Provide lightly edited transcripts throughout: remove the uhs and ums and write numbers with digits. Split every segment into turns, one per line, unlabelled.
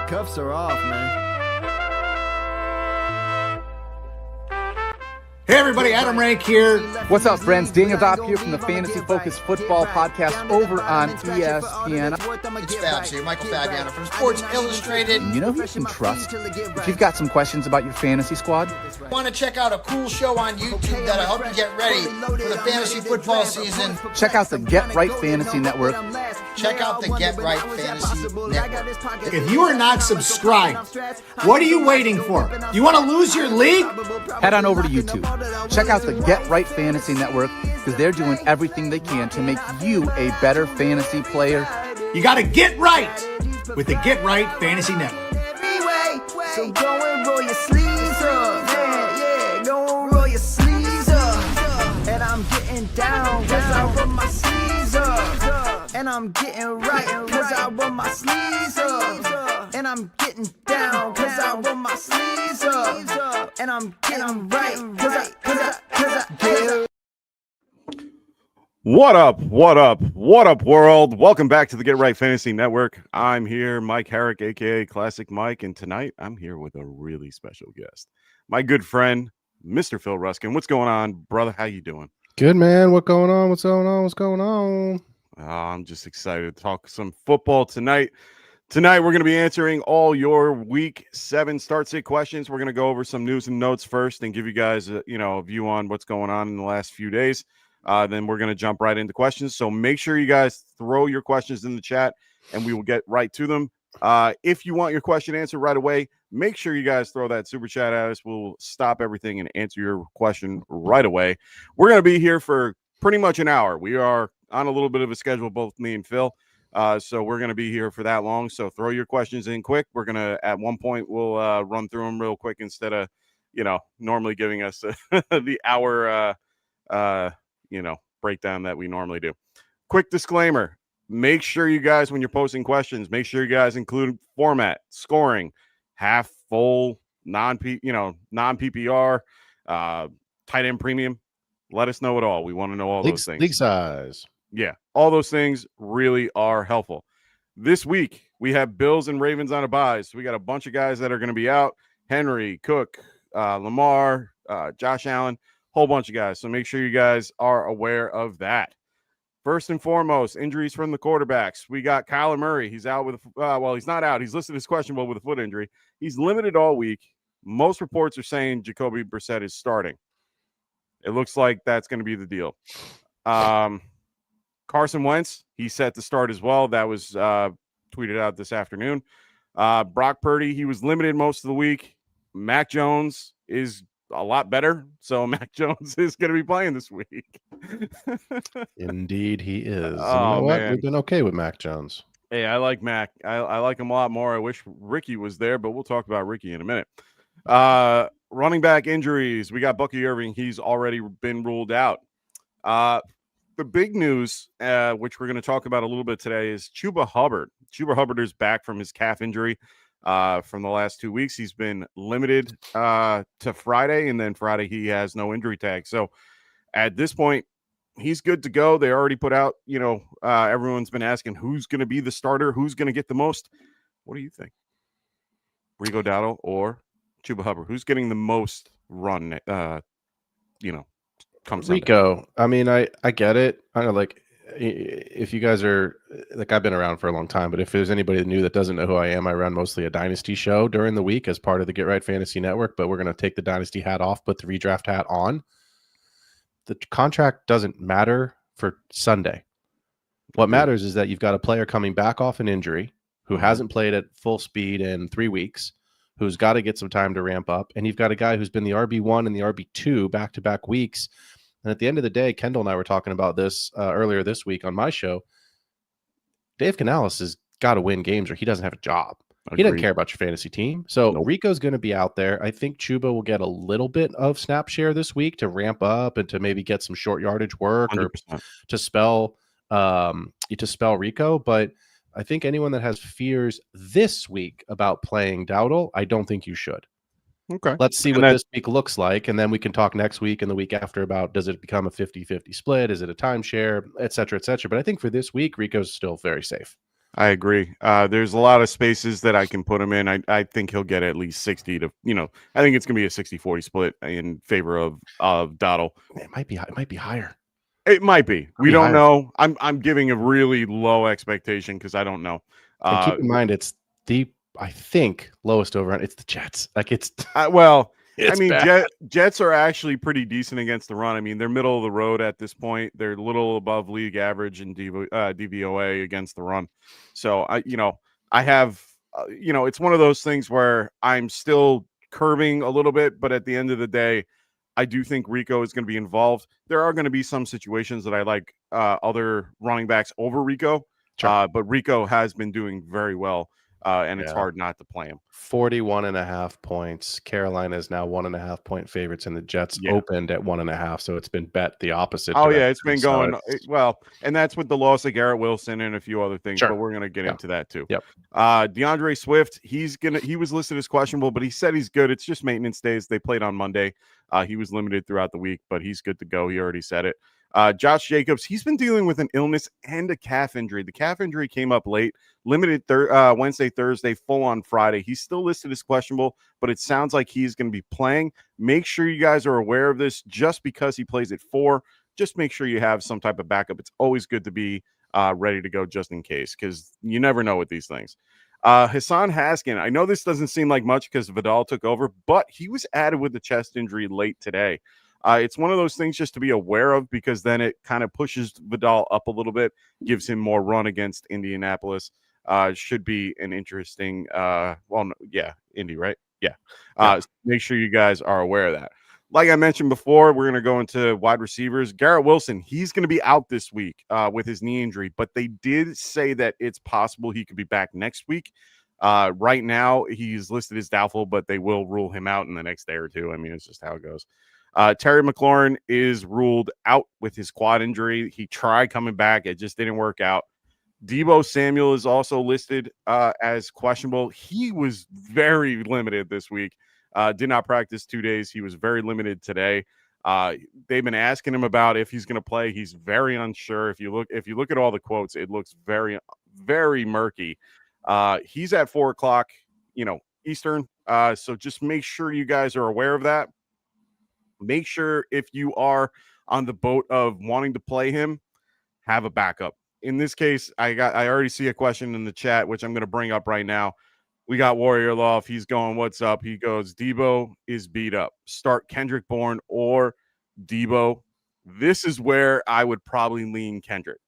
cuffs are off, man.
Hey everybody, Adam Rank here.
What's up, friends? Daniel Dopp here from the Fantasy Focus Football Podcast over on ESPN.
It's Fabs here, Michael Fabiano from Sports Illustrated.
You know who you can trust if you've got some questions about your fantasy squad?
Want to check out a cool show on YouTube that'll help you get ready for the fantasy football season?
Check out the Get Right Fantasy Network.
Check out the Get Right Fantasy Network. If you are not subscribed, what are you waiting for? You want to lose your league?
Head on over to YouTube. Check out the Get Right Fantasy Network because they're doing everything they can to make you a better fantasy player.
You got to get right with the Get Right Fantasy Network.
So go and roll your sleeves up. Yeah, go and roll your sleeves up. And I'm getting down cause I roll my sleeves up. And I'm getting right cause I roll my sleeves up. And I'm getting down cause I roll my sleeves up. And I'm getting right cause I
What up, world? Welcome back to the Get Right Fantasy Network. I'm here, Mike Herrick, a.k.a. Classic Mike, and tonight I'm here with a really special guest, my good friend, Mr. Phil Ruskin. What's going on, brother? How you doing?
Good, man. What's going on?
I'm just excited to talk some football tonight. Tonight, we're going to be answering all your Week 7 start-sit questions. We're going to go over some news and notes first and give you guys a view on what's going on in the last few days. Then we're going to jump right into questions. So make sure you guys throw your questions in the chat, and we will get right to them. If you want your question answered right away, make sure you guys throw that super chat at us. We'll stop everything and answer your question right away. We're going to be here for pretty much an hour. We are on a little bit of a schedule, both me and Phil. So we're going to be here for that long. So throw your questions in quick. We're going to, at one point, we'll run through them real quick instead of, normally giving us the hour, breakdown that we normally do. Quick disclaimer. Make sure you guys, when you're posting questions, make sure you guys include format, scoring, half, full, non-PPR, tight end premium. Let us know it all. We want to know all those things.
League size.
Yeah, all those things really are helpful. This week, we have Bills and Ravens on a bye. So we got a bunch of guys that are going to be out. Henry, Cook, Lamar, Josh Allen, whole bunch of guys. So make sure you guys are aware of that. First and foremost, injuries from the quarterbacks. We got Kyler Murray. He's out with, he's not out. He's listed as questionable with a foot injury. He's limited all week. Most reports are saying Jacoby Brissett is starting. It looks like that's going to be the deal. Carson Wentz, he's set to start as well. That was tweeted out this afternoon. Brock Purdy, he was limited most of the week. Mac Jones is a lot better, so Mac Jones is going to be playing this week.
Indeed, he is.
Oh,
you know what?
man.
We've been okay with Mac Jones.
Hey, I like Mac. I like him a lot more. I wish Ricky was there, but we'll talk about Ricky in a minute. Running back injuries. We got Bucky Irving. He's already been ruled out. The big news, which we're going to talk about a little bit today, is Chuba Hubbard. Chuba Hubbard is back from his calf injury from the last 2 weeks. He's been limited to Friday, and then Friday he has no injury tag. So at this point, he's good to go. They already put out, everyone's been asking who's going to be the starter, who's going to get the most. What do you think? Rico Dowdle or Chuba Hubbard? Who's getting the most run, come Sunday?
Rico. I mean, I get it. I know, like, if you guys are, like, I've been around for a long time, but if there's anybody new that doesn't know who I am, I run mostly a Dynasty show during the week as part of the Get Right Fantasy Network, but we're going to take the Dynasty hat off, put the redraft hat on. The contract doesn't matter for Sunday. What matters is that you've got a player coming back off an injury who hasn't played at full speed in 3 weeks, who's got to get some time to ramp up, and you've got a guy who's been the RB1 and the RB2 back-to-back weeks. And at the end of the day, Kendall and I were talking about this earlier this week on my show. Dave Canales has got to win games or he doesn't have a job. Agreed. He doesn't care about your fantasy team. So nope. Rico's going to be out there. I think Chuba will get a little bit of snap share this week to ramp up and to maybe get some short yardage work 100%. Or to spell Rico. But I think anyone that has fears this week about playing Dowdle, I don't think you should.
Okay.
Let's see what this week looks like, and then we can talk next week and the week after about does it become a 50-50 split? Is it a timeshare, et cetera, et cetera. But I think for this week, Rico's still very safe.
I agree. There's a lot of spaces that I can put him in. I think he'll get at least 60 to, I think it's going to be a 60-40 split in favor of Dottle.
It might be higher.
It might be. We don't know. I'm giving a really low expectation because I don't know.
And keep in mind, it's I think lowest over. It's the Jets. Like it's
well.
It's
I mean,
bad.
Jets are actually pretty decent against the run. I mean, they're middle of the road at this point. They're a little above league average in DVOA against the run. So I have, it's one of those things where I'm still curving a little bit, but at the end of the day, I do think Rico is going to be involved. There are going to be some situations that I like other running backs over Rico, but Rico has been doing very well. And it's hard not to play him.
41.5 points. Carolina is now 1.5 point favorites, and the Jets opened at 1.5. So it's been bet the opposite.
Oh, yeah, it's been going well. And that's with the loss of Garrett Wilson and a few other things, but we're going to get into that too.
Yep.
DeAndre Swift, he was listed as questionable, but he said he's good. It's just maintenance days. They played on Monday. He was limited throughout the week, but he's good to go. He already said it. Josh Jacobs, he's been dealing with an illness and a calf injury. The calf injury came up late, limited Wednesday, Thursday, full on Friday. He's still listed as questionable, but it sounds like he's going to be playing. Make sure you guys are aware of this. Just because he plays at 4, just make sure you have some type of backup. It's always good to be ready to go just in case, because you never know with these things. Hassan Haskin, I know this doesn't seem like much because Vidal took over, but he was added with a chest injury late today. It's one of those things just to be aware of, because then it kind of pushes Vidal up a little bit, gives him more run against Indianapolis. Should be an interesting, Indy, right? Yeah. So make sure you guys are aware of that. Like I mentioned before, we're going to go into wide receivers. Garrett Wilson, he's going to be out this week with his knee injury, but they did say that it's possible he could be back next week. Right now, he's listed as doubtful, but they will rule him out in the next day or two. I mean, it's just how it goes. Terry McLaurin is ruled out with his quad injury. He tried coming back. It just didn't work out. Deebo Samuel is also listed as questionable. He was very limited this week. Did not practice 2 days. He was very limited today. They've been asking him about if he's going to play. He's very unsure. If you look at all the quotes, it looks very, very murky. He's at 4:00, Eastern. So just make sure you guys are aware of that. Make sure if you are on the boat of wanting to play him, have a backup. In this case, I already see a question in the chat, which I'm going to bring up right now. We got Warrior Love. He's going, what's up? He goes, Deebo is beat up. Start Kendrick Bourne or Deebo. This is where I would probably lean Kendrick.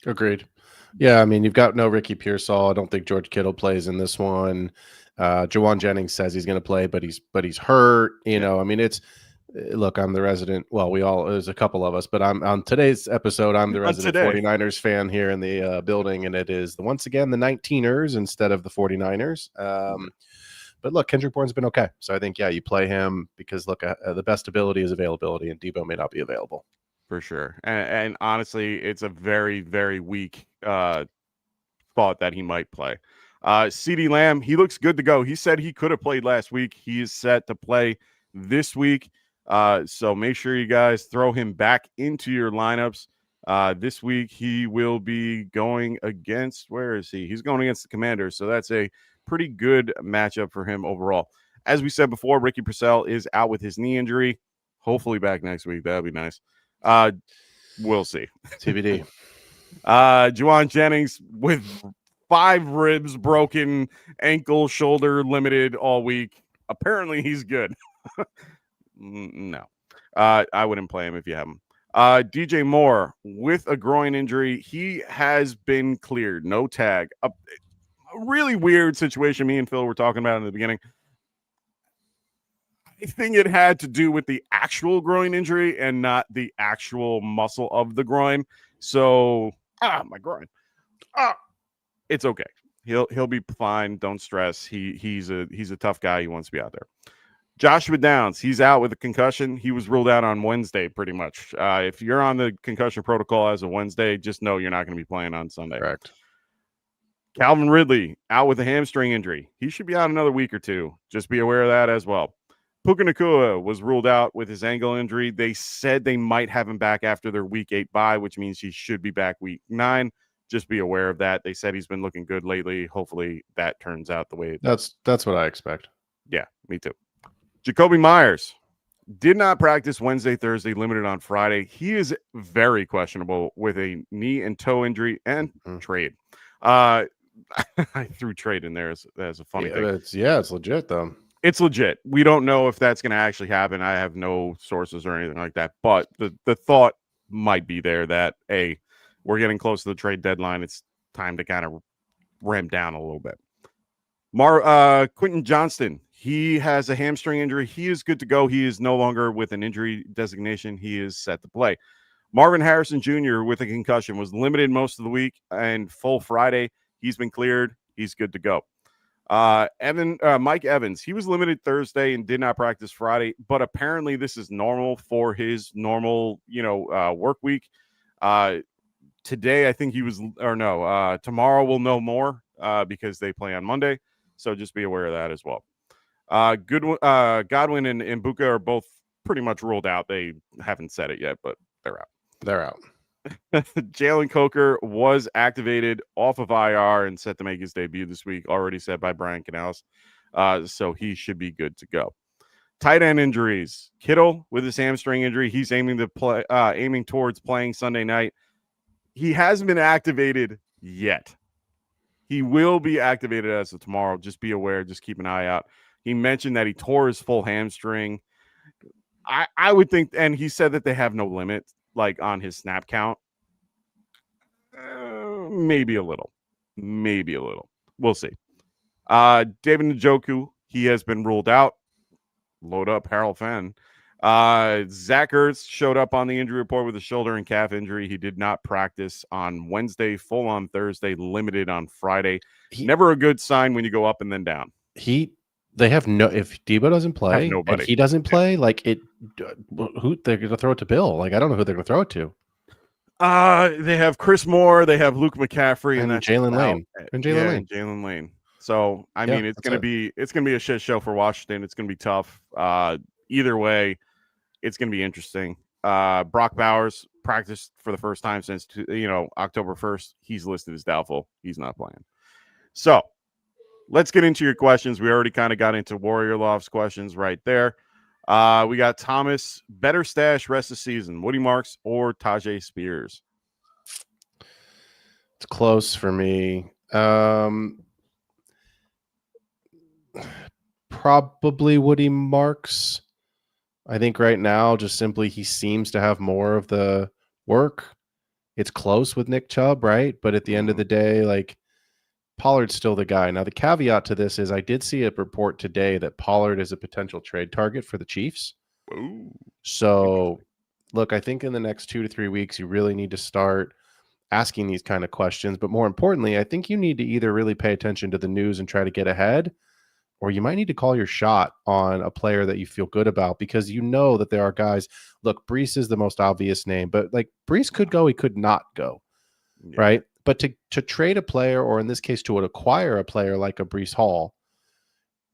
Agreed. Yeah, I mean, you've got no Ricky Pearsall. I don't think George Kittle plays in this one. Jawan Jennings says he's going to play, but he's hurt. I mean, look, I'm the resident. Well, there's a couple of us, but I'm on today's episode. I'm the resident 49ers fan here in the building, and it is once again the 19ers instead of the 49ers. But look, Kendrick Bourne's been okay, so I think you play him because look, the best ability is availability, and Deebo may not be available
for sure. And honestly, it's a very, very weak thought that he might play. CeeDee Lamb, he looks good to go. He said he could have played last week. He is set to play this week. So make sure you guys throw him back into your lineups. This week he will be going against, where is he? He's going against the Commanders. So that's a pretty good matchup for him overall. As we said before, Ricky Purcell is out with his knee injury. Hopefully back next week. That'd be nice. We'll see.
TBD.
Jawan Jennings with 5 ribs broken, ankle, shoulder limited all week. Apparently he's good. No, I wouldn't play him if you have him. DJ Moore with a groin injury. He has been cleared. No tag. A really weird situation me and Phil were talking about in the beginning. I think it had to do with the actual groin injury and not the actual muscle of the groin. So, my groin. It's okay. He'll be fine. Don't stress. He's a tough guy. He wants to be out there. Joshua Downs, he's out with a concussion. He was ruled out on Wednesday, pretty much. If you're on the concussion protocol as of Wednesday, just know you're not going to be playing on Sunday.
Correct.
Calvin Ridley out with a hamstring injury. He should be out another week or two. Just be aware of that as well. Puka Nacua was ruled out with his ankle injury. They said they might have him back after their week 8 bye, which means he should be back week 9. just be aware of that. They said he's been looking good lately. Hopefully that turns out the way
that's what I expect.
Yeah, me too. Jacoby Myers did not practice Wednesday, Thursday, limited on Friday. He is very questionable with a knee and toe injury and trade. I threw trade in there as a funny thing.
It's legit though.
It's legit. We don't know if that's going to actually happen. I have no sources or anything like that, but the thought might be there that we're getting close to the trade deadline. It's time to kind of ramp down a little bit. Quentin Johnston, he has a hamstring injury. He is good to go. He is no longer with an injury designation. He is set to play. Marvin Harrison Jr. with a concussion was limited most of the week and full Friday. He's been cleared. He's good to go. Mike Evans, he was limited Thursday and did not practice Friday, but apparently this is normal for his normal, work week. Today, I think tomorrow we'll know more because they play on Monday. So just be aware of that as well. Godwin and Mbuka are both pretty much ruled out. They haven't said it yet, but they're out.
They're out.
Jalen Coker was activated off of IR and set to make his debut this week, already said by Brian Canales. So he should be good to go. Tight end injuries. Kittle with his hamstring injury. He's aiming towards playing Sunday night. He hasn't been activated yet. He will be activated as of tomorrow. Just be aware. Just keep an eye out. He mentioned that he tore his full hamstring. I would think, and he said that they have no limit, like on his snap count. Maybe a little. We'll see. David Njoku, he has been ruled out. Load up Harold Fenn. Zach Ertz showed up on the injury report with a shoulder and calf injury. He did not practice on Wednesday, full on Thursday, limited on Friday. Never a good sign when you go up and then down.
They have if Debo doesn't play and he doesn't play, who they're going to throw it to Bill? Like, I don't know who they're going to throw it to.
They have Chris Moore, they have Luke McCaffrey, and
Jalen Lane.
Jalen Lane. So I mean, it's gonna be a shit show for Washington. It's gonna be tough. Either way, it's gonna be interesting. Brock Bowers practiced for the first time since October 1st. He's listed as doubtful. He's not playing. So let's get into your questions. We already kind of got into Warrior Lofts questions right there. We got Thomas, better stash rest of season, Woody Marks or Tajay Spears?
It's close for me. Probably Woody Marks. I think right now, just simply he seems to have more of the work. It's close with Nick Chubb, right? But at the end of the day, like, Pollard's still the guy. Now, the caveat to this is I did see a report today that Pollard is a potential trade target for the Chiefs.
Ooh.
So, look, I think in the next 2 to 3 weeks, you really need to start asking these kind of questions. But more importantly, I think you need to either really pay attention to the news and try to get ahead, or you might need to call your shot on a player that you feel good about, because you know that there are guys. Look, Brees is the most obvious name, but like Brees could go, he could not go, right? But to trade a player, or in this case, to acquire a player like a Brees Hall,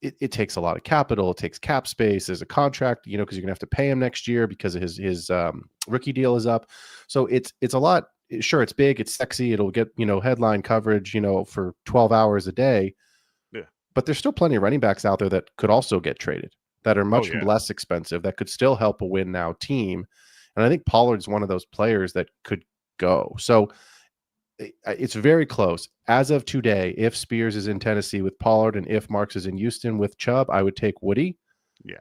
it takes a lot of capital. It takes cap space. There's a contract, because you're going to have to pay him next year because of his rookie deal is up. So it's a lot. Sure, it's big. It's sexy. It'll get, headline coverage, for 12 hours a day.
Yeah.
But there's still plenty of running backs out there that could also get traded, that are much less expensive, that could still help a win now team. And I think Pollard's one of those players that could go. So it's very close. As of today, if Spears is in Tennessee with Pollard and if Marks is in Houston with Chubb, I would take Woody.
Yeah.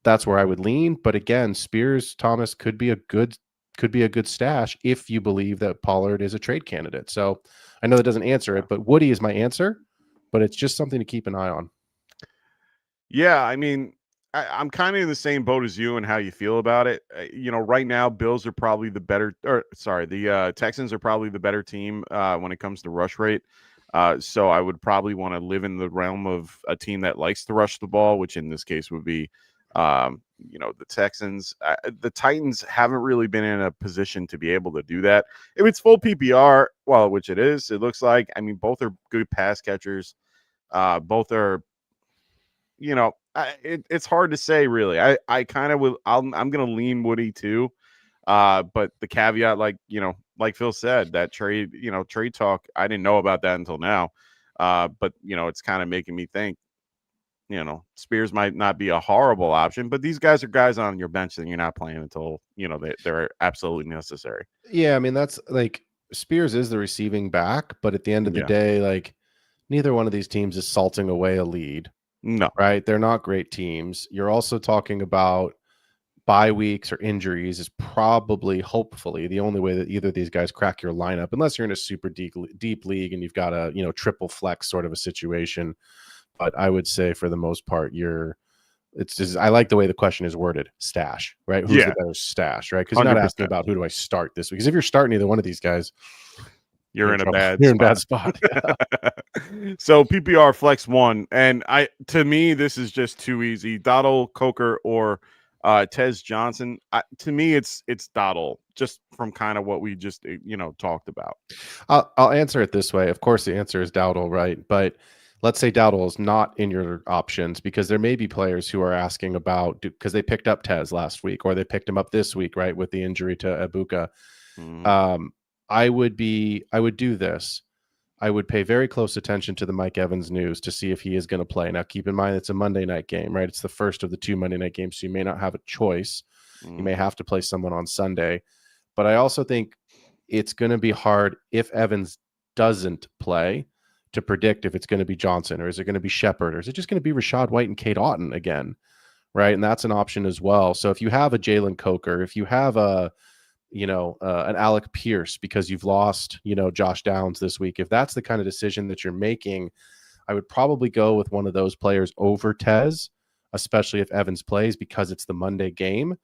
That's where I would lean. But again, Spears, Thomas could be a good stash if you believe that Pollard is a trade candidate. So I know that doesn't answer it, but Woody is my answer, but it's just something to keep an eye on.
Yeah, I mean, I'm kind of in the same boat as you and how you feel about it. Right now, Bills are probably the Texans are probably the better team when it comes to rush rate. So I would probably want to live in the realm of a team that likes to rush the ball, which in this case would be, the Texans. The Titans haven't really been in a position to be able to do that. If it's full PPR, well, which it is, it looks like. I mean, both are good pass catchers. Both are, it's hard to say, really. I kind of will. I'm going to lean Woody too. But the caveat, like Phil said, that trade talk, I didn't know about that until now. But it's kind of making me think, Spears might not be a horrible option, but these guys are guys on your bench that you're not playing until, they're absolutely necessary.
Yeah. I mean, that's like Spears is the receiving back, but at the end of the day, like neither one of these teams is salting away a lead.
No.
Right. They're not great teams. You're also talking about bye weeks or injuries is probably, hopefully, the only way that either of these guys crack your lineup, unless you're in a super deep league and you've got a, triple flex sort of a situation. But I would say for the most part, I like the way the question is worded. Stash, right? Who's the better stash, right? Because you're not
100%.
asking about who do I start this week. Because if you're starting either one of these guys,
you're in a bad spot. So PPR flex 1, and to me this is just too easy. Dottle, Coker, or Tez Johnson. To me, it's Dottle, just from kind of what we just talked about.
I'll answer it this way. Of course, the answer is Dowdle, right? But let's say Dowdle is not in your options because there may be players who are asking about because they picked up Tez last week or they picked him up this week, right, with the injury to Ibuka. I would do this. I would pay very close attention to the Mike Evans news to see if he is going to play. Now, keep in mind, it's a Monday night game, right? It's the first of the 2 Monday night games, so you may not have a choice. You may have to play someone on Sunday. But I also think it's going to be hard if Evans doesn't play to predict if it's going to be Johnson or is it going to be Shepard or is it just going to be Rashad White and Cade Otton again, right? And that's an option as well. So if you have a Jalen Coker, if you have an Alec Pierce because you've lost, Josh Downs this week, if that's the kind of decision that you're making, I would probably go with one of those players over Tez, especially if Evans plays because it's the Monday game.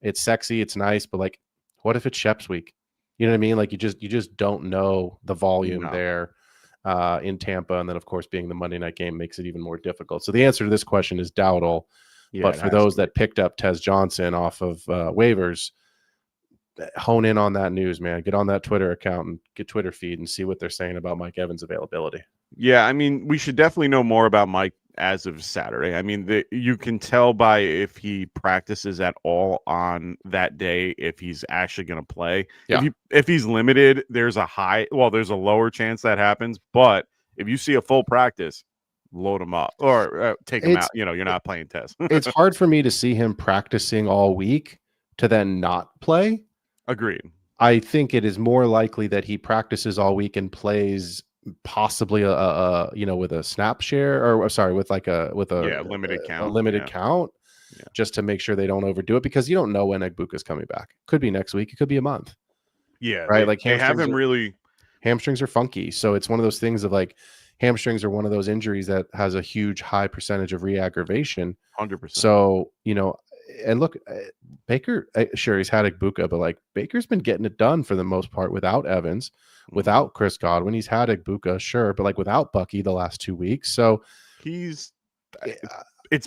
It's sexy, it's nice, but like, what if it's Shep's week? You know what I mean? Like you just don't know the volume there in Tampa. And then of course, being the Monday night game makes it even more difficult. So the answer to this question is Dowdle. But for those that picked up Tez Johnson off of waivers, hone in on that news, man. Get on that Twitter account and get Twitter feed and see what they're saying about Mike Evans' availability.
Yeah, I mean, we should definitely know more about Mike as of Saturday. I mean, you can tell by if he practices at all on that day if he's actually going to play. Yeah. If he's limited, there's a lower chance that happens. But if you see a full practice, load him up or take him out. You're not playing Tez.
It's hard for me to see him practicing all week to then not play.
Agreed.
I think it is more likely that he practices all week and plays possibly with a snap share with a limited count just to make sure they don't overdo it because you don't know when Egbuka's coming back. Could be next week. It could be a month.
Yeah.
Right.
Hamstrings
are funky. So it's one of those things of like hamstrings are one of those injuries that has a huge high percentage of re-aggravation.
100%.
So, and look, Baker, sure, he's had Egbuka, but like Baker's been getting it done for the most part without Evans, without Chris Godwin. He's had Egbuka, sure, but like without Bucky the last 2 weeks. So
it's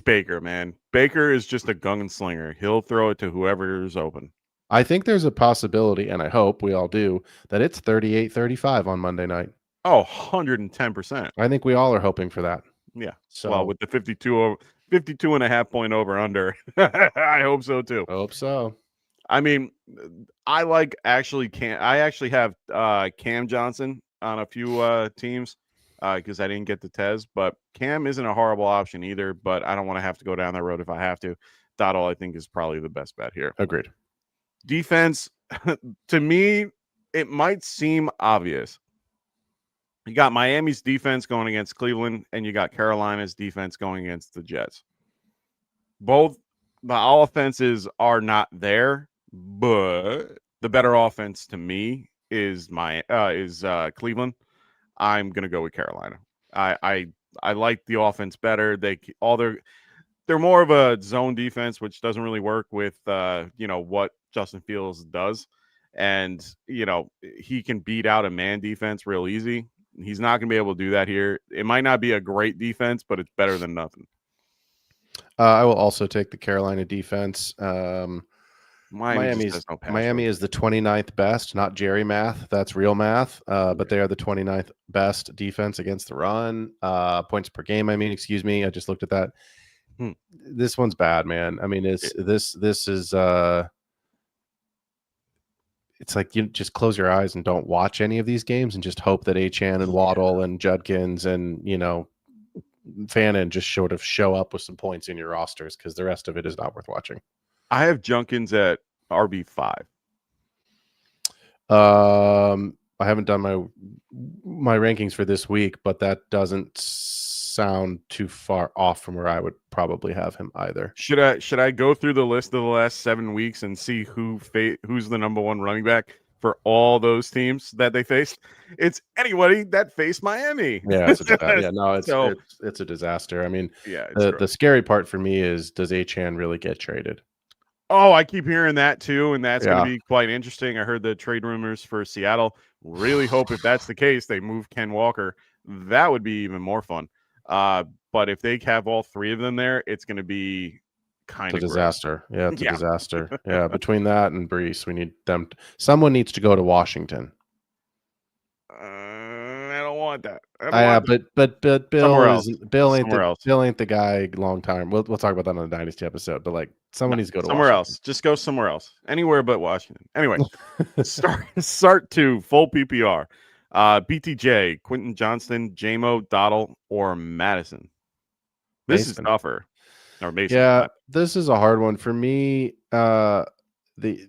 Baker, man. Baker is just a gunslinger. He'll throw it to whoever is open.
I think there's a possibility, and I hope we all do, that it's 38-35 on Monday night.
Oh, 110%.
I think we all are hoping for that.
Yeah. So with the 52.5 point over under, I hope so too.
Hope so.
I mean, I actually have Cam Johnson on a few teams because I didn't get the Tez, but Cam isn't a horrible option either, but I don't want to have to go down that road if I have to. Dottle, I think, is probably the best bet here.
Agreed.
Defense, to me, it might seem obvious. You got Miami's defense going against Cleveland, and you got Carolina's defense going against the Jets. Both the offenses are not there, but the better offense to me is Cleveland. I'm gonna go with Carolina. I like the offense better. They're more of a zone defense, which doesn't really work with what Justin Fields does, and he can beat out a man defense real easy. He's not going to be able to do that here. It might not be a great defense, but it's better than nothing.
I will also take the Carolina defense. Miami is the 29th best, not Jerry math. That's real math. But they are the 29th best defense against the run. Points per game. I just looked at that. This one's bad, man. I mean, this is it's like you just close your eyes and don't watch any of these games and just hope that Achane and Waddle and Judkins and Fannin just sort of show up with some points in your rosters, because the rest of it is not worth watching.
I have Junkins at RB5.
I haven't done my rankings for this week, but that doesn't sound too far off from where I would probably have him either.
Should I go through the list of the last 7 weeks and see who's the number one running back for all those teams that they faced? It's anybody that faced Miami.
Yeah, it's a disaster. I mean,
yeah,
the scary part for me is, does Achane really get traded?
Oh, I keep hearing that too, and that's going to be quite interesting. I heard the trade rumors for Seattle. Really hope if that's the case, they move Ken Walker. That would be even more fun. But if they have all 3 of them there, it's going to be kind of
a disaster. Yeah, it's a disaster. Yeah, between that and Brees, we need them. Someone needs to go to Washington.
I don't want that.
But Bill ain't the guy long time. We'll talk about that on the Dynasty episode. But like, someone needs to go to
somewhere
Washington.
else. Just go somewhere else. Anywhere but Washington. Anyway, start to full PPR. BTJ, Quentin Johnston, JMO, Dottle, or Madison. This is tougher. Or Mason.
Yeah, this is a hard one for me. The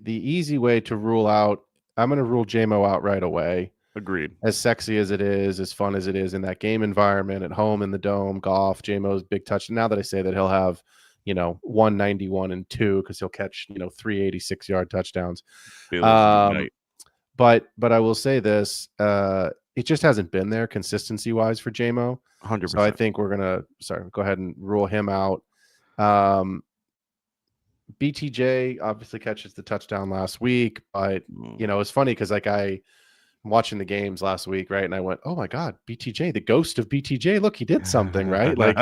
easy way to rule out, I'm going to rule JMO out right away.
Agreed.
As sexy as it is, as fun as it is in that game environment, at home in the dome, golf, JMO's big touch. Now that I say that, he'll have 191 and 2, because he'll catch 386-yard touchdowns. But I will say this, it just hasn't been there consistency wise for JMO.
100%.
So I think we're gonna go ahead and rule him out. BTJ obviously catches the touchdown last week, but it's funny because like I'm watching the games last week, right? And I went, oh my God, BTJ, the ghost of BTJ. Look, he did something, right? Like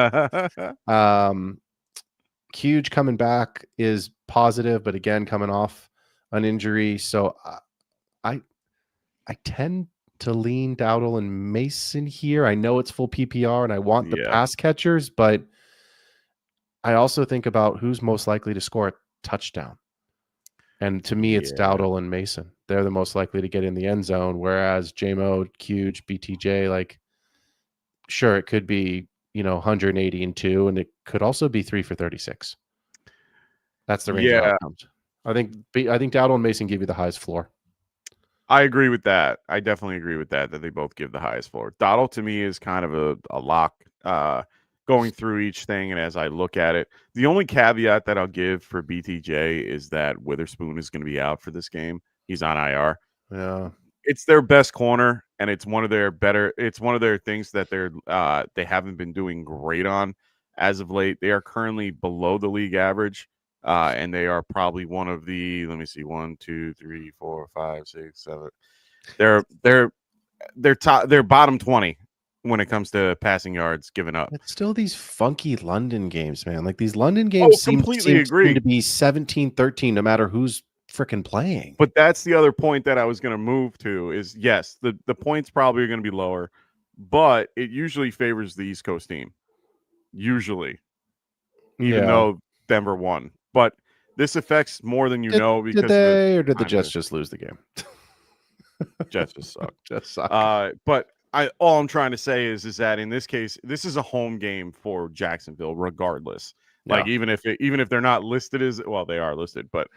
Huge coming back is positive, but again, coming off an injury. So I tend to lean Dowdle and Mason here. I know it's full PPR and I want the pass catchers, but I also think about who's most likely to score a touchdown. And to me, it's Dowdle and Mason. They're the most likely to get in the end zone, whereas JMO, Huge, BTJ, like, sure, it could be, 180 and 2, and it could also be 3 for 36. That's the range of outcomes. I think Dowdle and Mason give you the highest floor.
I agree with that. I definitely agree with that they both give the highest floor. Dottle to me is kind of a lock going through each thing, and as I look at it, the only caveat that I'll give for BTJ is that Witherspoon is going to be out for this game. He's on IR.
Yeah.
It's their best corner, and it's one of their things that they haven't been doing great on as of late. They are currently below the league average. And they are probably one of the, let me see, 1, 2, 3, 4, 5, 6, 7. They're bottom 20 when it comes to passing yards given up.
It's still these funky London games, man. Like, these London games seem to be 17-13 no matter who's freaking playing.
But that's the other point that I was going to move to is, yes, the points probably are going to be lower, but it usually favors the East Coast team. Usually. Even though Denver won. But this affects more than because
did the Jets just lose the game?
Jets just suck. But all I'm trying to say is that in this case, this is a home game for Jacksonville, regardless. Like, even if they're not listed as, well, they are listed, but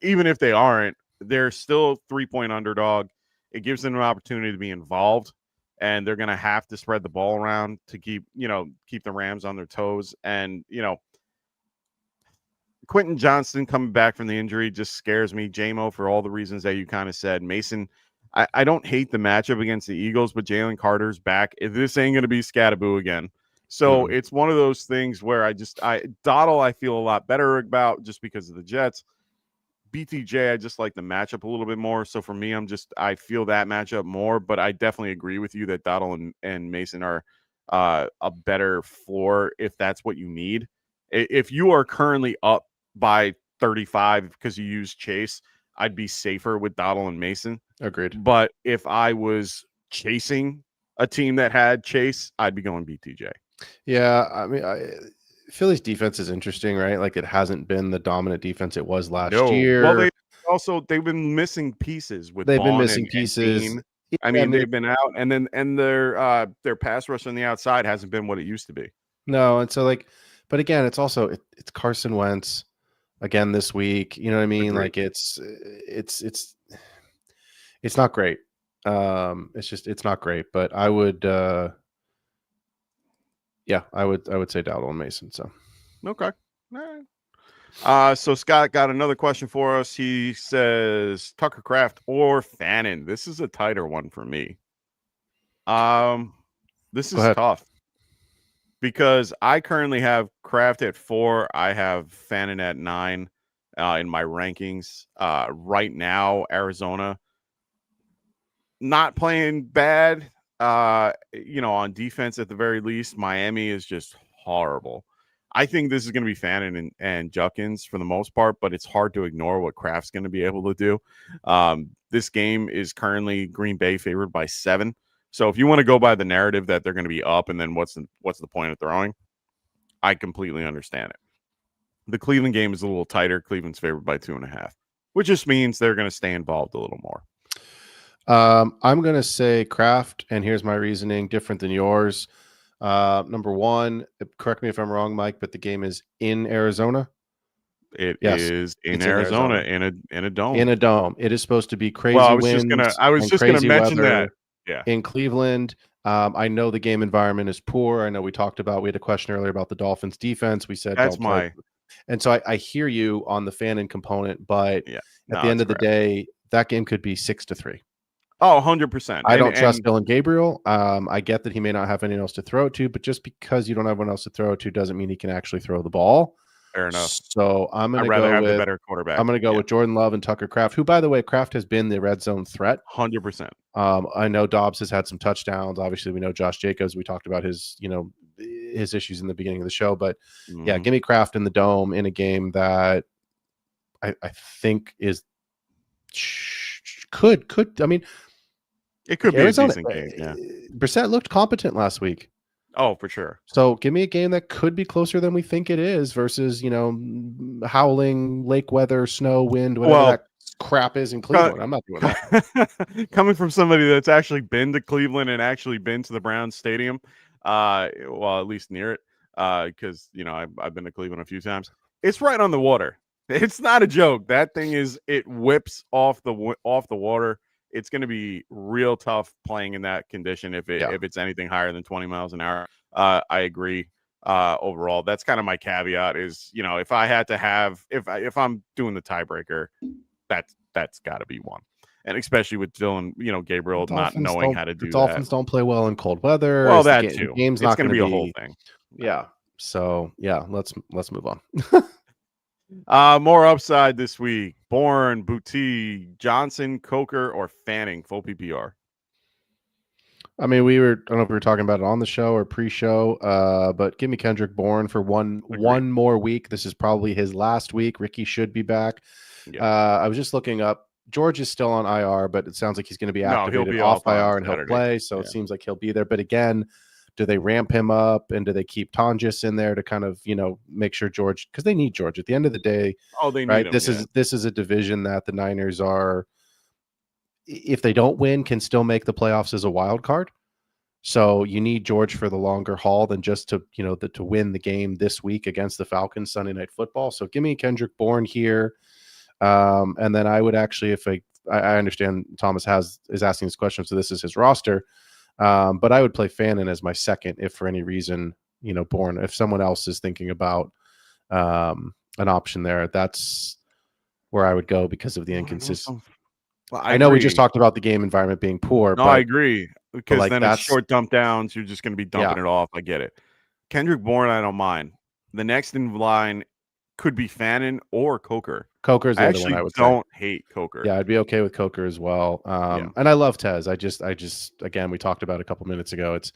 even if they aren't, they're still 3-point underdog. It gives them an opportunity to be involved, and they're going to have to spread the ball around to keep the Rams on their toes. And Quentin Johnston coming back from the injury just scares me. JMO, for all the reasons that you kind of said. Mason, I don't hate the matchup against the Eagles, but Jalen Carter's back. This ain't going to be Scattaboo again. So it's one of those things where Dottle I feel a lot better about just because of the Jets. BTJ, I just like the matchup a little bit more. So for me, I feel that matchup more, but I definitely agree with you that Dottle and Mason are a better floor if that's what you need. If you are currently up by 35 because you use Chase, I'd be safer with Dottle and Mason.
Agreed.
But if I was chasing a team that had Chase, I'd be going BTJ.
Yeah, I mean, Philly's defense is interesting, right? Like, it hasn't been the dominant defense it was last year.
Well, they've been missing pieces with
they've been
Vaughn
missing
and
pieces.
Dean. I mean, they've been out, and their pass rush on the outside hasn't been what it used to be.
No, and so but again, it's also it's Carson Wentz again this week. You know what I mean?
Agreed.
Like it's not great. It's not great. But I would, I would say Dowdle and Mason. So
Okay. All right. So Scott got another question for us. He says Tucker Kraft or Fannin. This is a tighter one for me. This is tough because I currently have Kraft at 4. I have Fannin at 9 in my rankings. Right now, Arizona not playing bad. On defense at the very least. Miami is just horrible. I think this is going to be Fannin and Judkins for the most part, but it's hard to ignore what Kraft's going to be able to do. This game is currently Green Bay favored by 7. So if you want to go by the narrative that they're going to be up and then what's the point of throwing, I completely understand it. The Cleveland game is a little tighter. Cleveland's favored by 2.5, which just means they're going to stay involved a little more.
I'm going to say Kraft, and here's my reasoning, different than yours. Number one, correct me if I'm wrong, Mike, but the game is in Arizona.
It is in Arizona in a dome.
In a dome. It is supposed to be crazy.
Well, I was just gonna mention that. Yeah.
In Cleveland. I know the game environment is poor. I know we had a question earlier about the Dolphins defense. We said and so I hear you on the Fannin component, but at the end of the day, that game could be 6-3.
Oh, 100%.
I don't trust Dylan Gabriel. I get that he may not have anyone else to throw it to, but just because you don't have anyone else to throw it to doesn't mean he can actually throw the ball.
Fair enough.
So I'm going to go
have
with
the better quarterback.
I'm going to go with Jordan Love and Tucker Kraft, who, by the way, Kraft has been the red zone threat.
100%.
I know Dobbs has had some touchdowns. Obviously, we know Josh Jacobs. We talked about his issues in the beginning of the show, but yeah, give me Kraft in the dome in a game that I think is could. I mean,
it could
Arizona,
be a decent game. Yeah,
Brissett looked competent last week.
Oh, for sure.
So give me a game that could be closer than we think it is versus, howling lake weather, snow, wind, whatever that crap is in Cleveland. I'm not doing that.
Coming from somebody that's actually been to Cleveland and actually been to the Browns Stadium, at least near it, because, I've been to Cleveland a few times. It's right on the water. It's not a joke. That thing it whips off the water. It's going to be real tough playing in that condition if it's anything higher than 20 miles an hour. I agree. Overall, that's kind of my caveat is, if I had to have, if I'm doing the tiebreaker, that's got to be one. And especially with Dylan, Gabriel not knowing how to do that.
Dolphins don't play well in cold weather.
Well, that too.
The game's
not
going to
be a whole thing.
Yeah. So yeah, let's move on.
More upside this week. Bourne, Boutte, Johnson, Coker, or Fanning, full PPR.
I mean, I don't know if we were talking about it on the show or pre-show, but give me Kendrick Bourne for one more week. This is probably his last week. Ricky should be back. Yeah. I was just looking up. George is still on IR, but it sounds like he's going to be activated off IR and he'll play. So it seems like he'll be there. But again, do they ramp him up and do they keep Tonjes in there to kind of, make sure George, because they need George at the end of the day.
Oh, they need him,
This is a division that the Niners are, if they don't win, can still make the playoffs as a wild card. So you need George for the longer haul than just to, to win the game this week against the Falcons Sunday Night Football. So give me Kendrick Bourne here. And then I would actually, if I understand Thomas is asking this question, so this is his roster. But I would play Fannin as my second if for any reason, Bourne, if someone else is thinking about an option there, that's where I would go because of the inconsistency.
Well,
I know we just talked about the game environment being poor.
No,
but,
I agree. Because then
that's
it's short dump downs. You're just going to be dumping it off. I get it. Kendrick Bourne, I don't mind. The next in line could be Fannin or Coker.
Coker's the other one I would
don't hate Coker.
Yeah, I'd be okay with Coker as well. And I love Tez. I just again, we talked about it a couple minutes ago. It's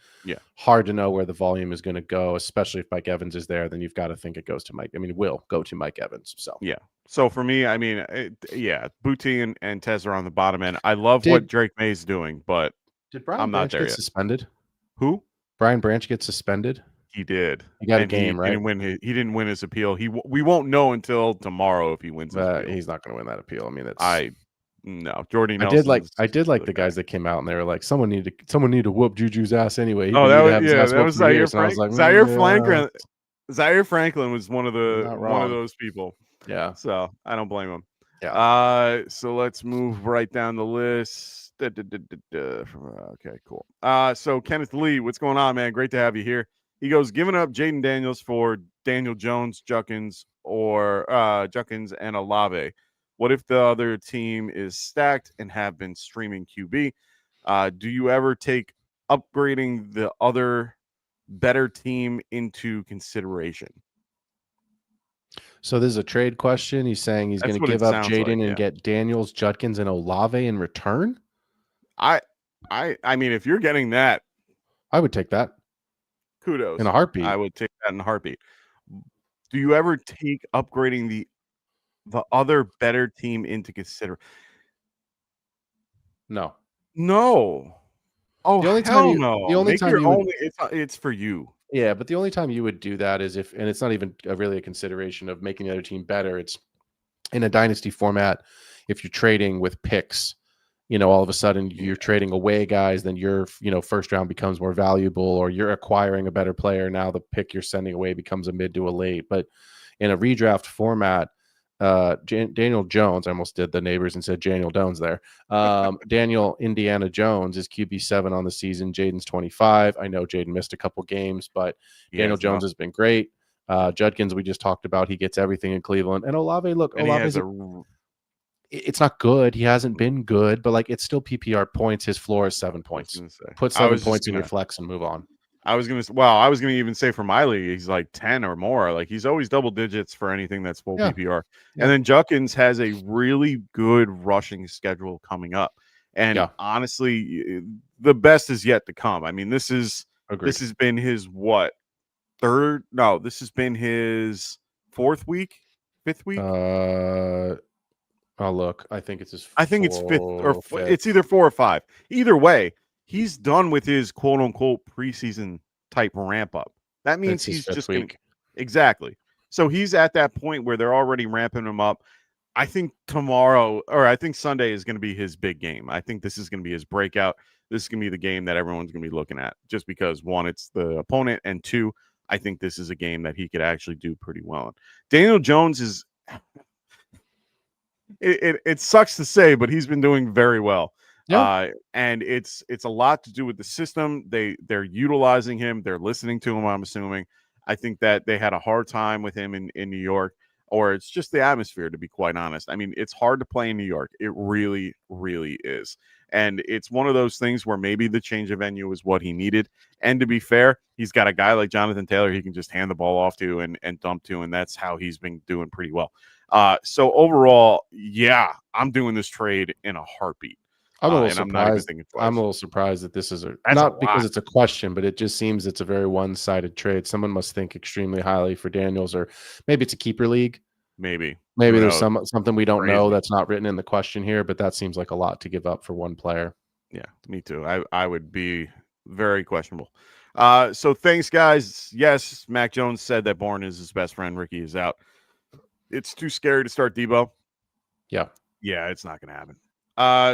hard to know where the volume is going to go, especially if Mike Evans is there. Then you've got to think it goes to Mike. I mean, it will go to Mike Evans. So
yeah. So for me, I mean, Boutte and Tez are on the bottom end. I love what Drake May's doing, but
did Brian Branch get suspended?
Who?
Brian Branch get suspended?
He did.
He got a
And
game, right?
He didn't win his appeal. We won't know until tomorrow if he wins his appeal.
He's not going to win that appeal. I mean,
no. Jordy
I
Nelson.
did like the guys that came out and they were like, someone need to whoop Juju's ass anyway.
That was Zaire Franklin. Zaire Franklin was one of those people.
Yeah.
So I don't blame him.
Yeah.
So let's move right down the list. Okay, cool. So Kenneth Lee, what's going on, man? Great to have you here. He goes, giving up Jaden Daniels for Daniel Jones, Juckins, and Olave. What if the other team is stacked and have been streaming QB? Do you ever take upgrading the other better team into consideration?
So this is a trade question. He's saying he's going to give up Jaden and get Daniels, Jutkins, and Olave in return.
I mean, if you're getting that,
I would take that.
Kudos.
In a heartbeat.
I would take that in a heartbeat. Do you ever take upgrading the other better team into consideration?
No.
Oh,
the only
hell
time
no.
The only time
it's for you.
Yeah, but the only time you would do that is if, and it's not even really a consideration of making the other team better. It's in a dynasty format. If you're trading with picks, all of a sudden you're trading away guys, then your, first round becomes more valuable, or you're acquiring a better player. Now the pick you're sending away becomes a mid to a late. But in a redraft format, Daniel Jones, I almost did the neighbors and said Daniel Jones there. Daniel Indiana Jones is QB7 on the season. Jaden's 25. I know Jaden missed a couple games, but Daniel Jones has been great. Judkins, we just talked about, he gets everything in Cleveland. And Olave, it's not good. He hasn't been good, but it's still PPR points. His floor is 7 points. Put 7 points in your flex and move on.
I was gonna even say for my league, he's like 10 or more. He's always double digits for anything that's full PPR. Yeah. And then Juckins has a really good rushing schedule coming up. And honestly, the best is yet to come. I mean, this has been his third? No, this has been his fifth week.
I'll look. I think it's his.
I think it's fifth. It's either 4 or 5. Either way, he's done with his quote unquote preseason type ramp up. That means he's just exactly. So he's at that point where they're already ramping him up. I think Sunday is going to be his big game. I think this is going to be his breakout. This is going to be the game that everyone's going to be looking at, just because 1, it's the opponent, and 2, I think this is a game that he could actually do pretty well in. Daniel Jones is. It sucks to say, but he's been doing very well. Yeah. And it's a lot to do with the system. They're utilizing him. They're listening to him, I'm assuming. I think that they had a hard time with him in New York, or it's just the atmosphere, to be quite honest. I mean, it's hard to play in New York. It really, really is. And it's one of those things where maybe the change of venue is what he needed. And to be fair, he's got a guy like Jonathan Taylor he can just hand the ball off to and dump to, and that's how he's been doing pretty well. So overall, I'm doing this trade in a heartbeat.
I'm a little surprised that this is not because it's a question, but it just seems it's a very one-sided trade. Someone must think extremely highly for Daniels, or maybe it's a keeper league.
Maybe
there's something we don't know that's not written in the question here, but that seems like a lot to give up for one player.
Yeah, me too. I would be very questionable. So thanks, guys. Yes, Mac Jones said that Bourne is his best friend. Ricky is out. It's too scary to start Debo.
Yeah,
it's not going to happen.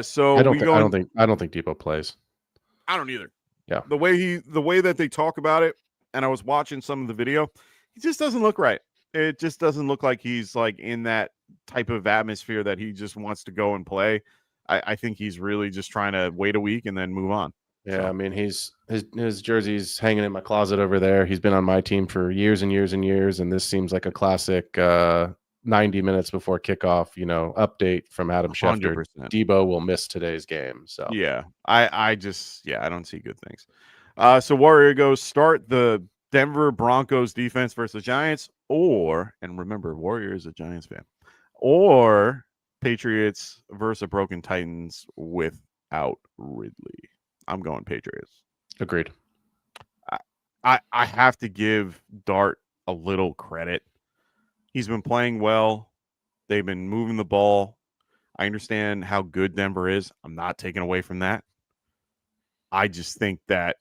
So
I don't think Debo plays.
I don't either.
Yeah.
The way that they talk about it, and I was watching some of the video, he just doesn't look right. It just doesn't look like he's in that type of atmosphere that he just wants to go and play. I think he's really just trying to wait a week and then move on.
Yeah, so. I mean, his jersey's hanging in my closet over there. He's been on my team for years and years and years, and this seems like a classic 90 minutes before kickoff, update from Adam Schefter. 100%. Debo will miss today's game. So
I don't see good things. So Warrior goes, start the Denver Broncos defense versus the Giants, and remember, Warrior is a Giants fan, or Patriots versus a broken Titans without Ridley. I'm going Patriots.
Agreed.
I have to give Dart a little credit. He's been playing well. They've been moving the ball. I understand how good Denver is. I'm not taking away from that. I just think that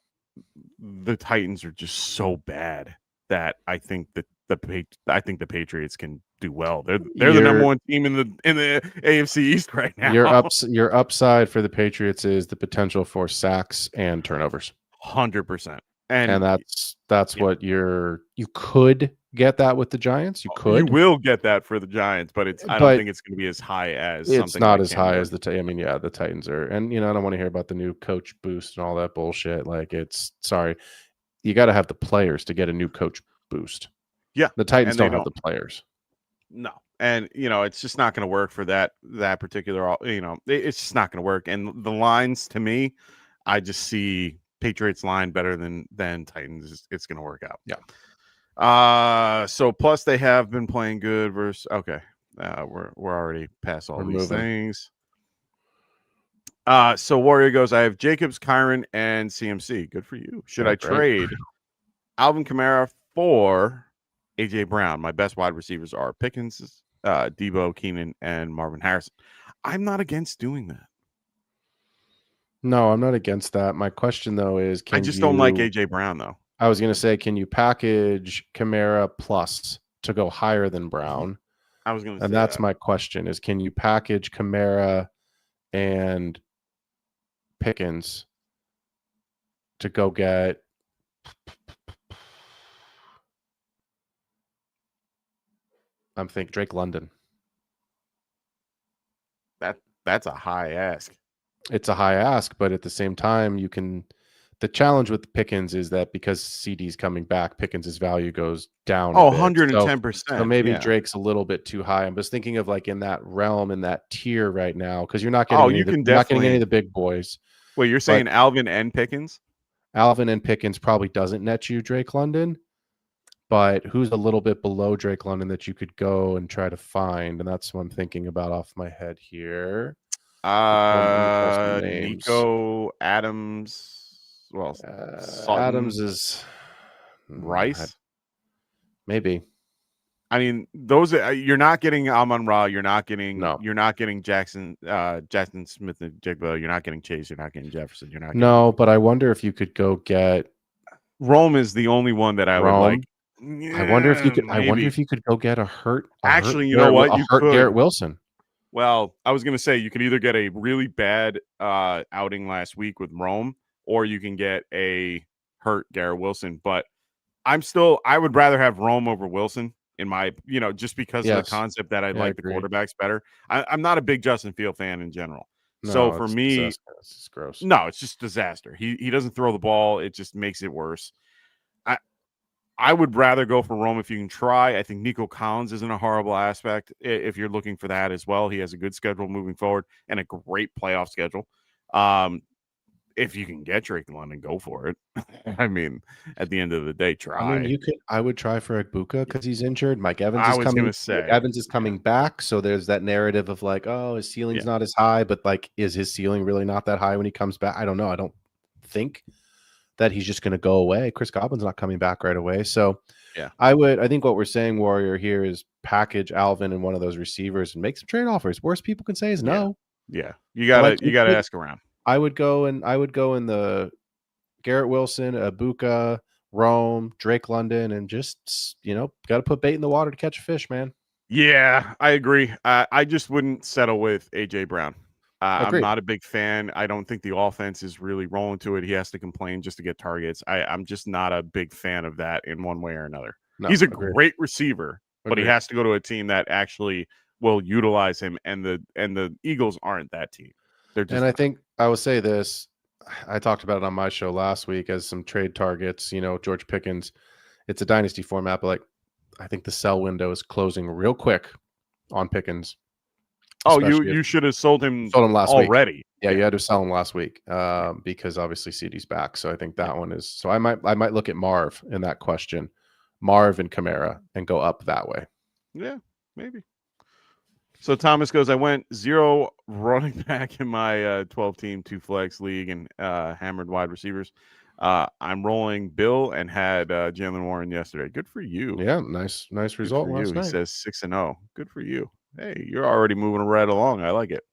the Titans are just so bad that I think that the Patriots can do well. They're the number one team in the AFC East right now.
Your upside for the Patriots is the potential for sacks and turnovers.
100%.
And that's what you could get that with the Giants. You could.
You will get that for the Giants, but I don't think it's going to be as high as
it's not as high as the Titans are. And I don't want to hear about the new coach boost and all that bullshit. Like you got to have the players to get a new coach boost.
Yeah.
The Titans don't have the players.
No. And it's just not going to work for that particular, it's just not going to work. And the lines, to me, I just see Patriots line better than Titans. It's going to work out.
Yeah.
So plus they have been playing good versus we're already past all these things. So Warrior goes, I have Jacobs, Kyron, and CMC. Good for you. Should I trade Alvin Kamara for AJ Brown? My best wide receivers are Pickens, Debo, Keenan, and Marvin Harrison. I'm not against doing that.
No, I'm not against that. My question, though, is
I just don't like AJ Brown, though.
I was going to say, can you package Kamara plus to go higher than Brown?
I was going to say
and that's my question, is can you package Kamara and Pickens to go get I'm thinking Drake London.
That's a high ask.
It's a high ask, but at the same time, the challenge with Pickens is that because CD's coming back, Pickens' value goes down.
110%.
So maybe Drake's a little bit too high. I'm just thinking of like in that realm, in that tier right now, because you're not getting not getting any of the big boys.
Wait, you're saying Alvin and Pickens?
Alvin and Pickens probably doesn't net you Drake London, but who's a little bit below Drake London that you could go and try to find? And that's what I'm thinking about off my head here.
Nico Adams. Well,
Adams is
Rice.
Maybe.
I mean, those you're not getting Amon-Ra. You're not getting Jackson Smith and Jigba. You're not getting Chase. You're not getting Jefferson. You're not.
But I wonder if you could go get
Rome is the only one that I would like.
Yeah, I wonder if you could. Maybe. I wonder if you could go get a hurt.
You know what?
You hurt Garrett Wilson.
Well, I was going to say you could either get a really bad outing last week with Rome, or you can get a hurt Garrett Wilson. But I would rather have Rome over Wilson in my, just because of the concept that I like the quarterbacks better. I'm not a big Justin Field fan in general. No, so for me,
it's gross.
No, it's just disaster. He doesn't throw the ball. It just makes it worse. I would rather go for Rome if you can try. I think Nico Collins isn't a horrible aspect if you're looking for that as well. He has a good schedule moving forward and a great playoff schedule. If you can get Drake London, go for it. I mean, at the end of the day, try.
I mean, I would try for Egbuka because he's injured. Mike Evans is coming. Mike Evans is coming back, so there's that narrative of like, oh, his ceiling's not as high, but like, is his ceiling really not that high when he comes back? I don't know. I don't think that he's just going to go away. Chris Godwin's not coming back right away, so I think what we're saying, Warrior, here is package Alvin and one of those receivers and make some trade offers. Worst people can say is no.
Yeah, you gotta ask around.
I would go in the Garrett Wilson, Egbuka, Rome, Drake London, and just got to put bait in the water to catch a fish, man.
Yeah, I agree. I just wouldn't settle with AJ Brown. I'm not a big fan. I don't think the offense is really rolling to it. He has to complain just to get targets. I'm just not a big fan of that in one way or another. No, he's a great receiver, but he has to go to a team that actually will utilize him. And the Eagles aren't that team. They're just
I think I will say this. I talked about it on my show last week as some trade targets. George Pickens. It's a dynasty format, but I think the sell window is closing real quick on Pickens.
Oh, you should have sold him
last
already.
Week. Yeah, you had to sell him last week because obviously CD's back. So I think that one is. So I might look at Marv in that question, Marv and Kamara, and go up that way.
Yeah, maybe. So Thomas goes, I went 0 running back in my 12-team 2-flex league and hammered wide receivers. I'm rolling Bill and had Jalen Warren yesterday. Good for you.
Yeah, nice result last night.
He says 6-0. Good for you. Hey, you're already moving right along. I like it.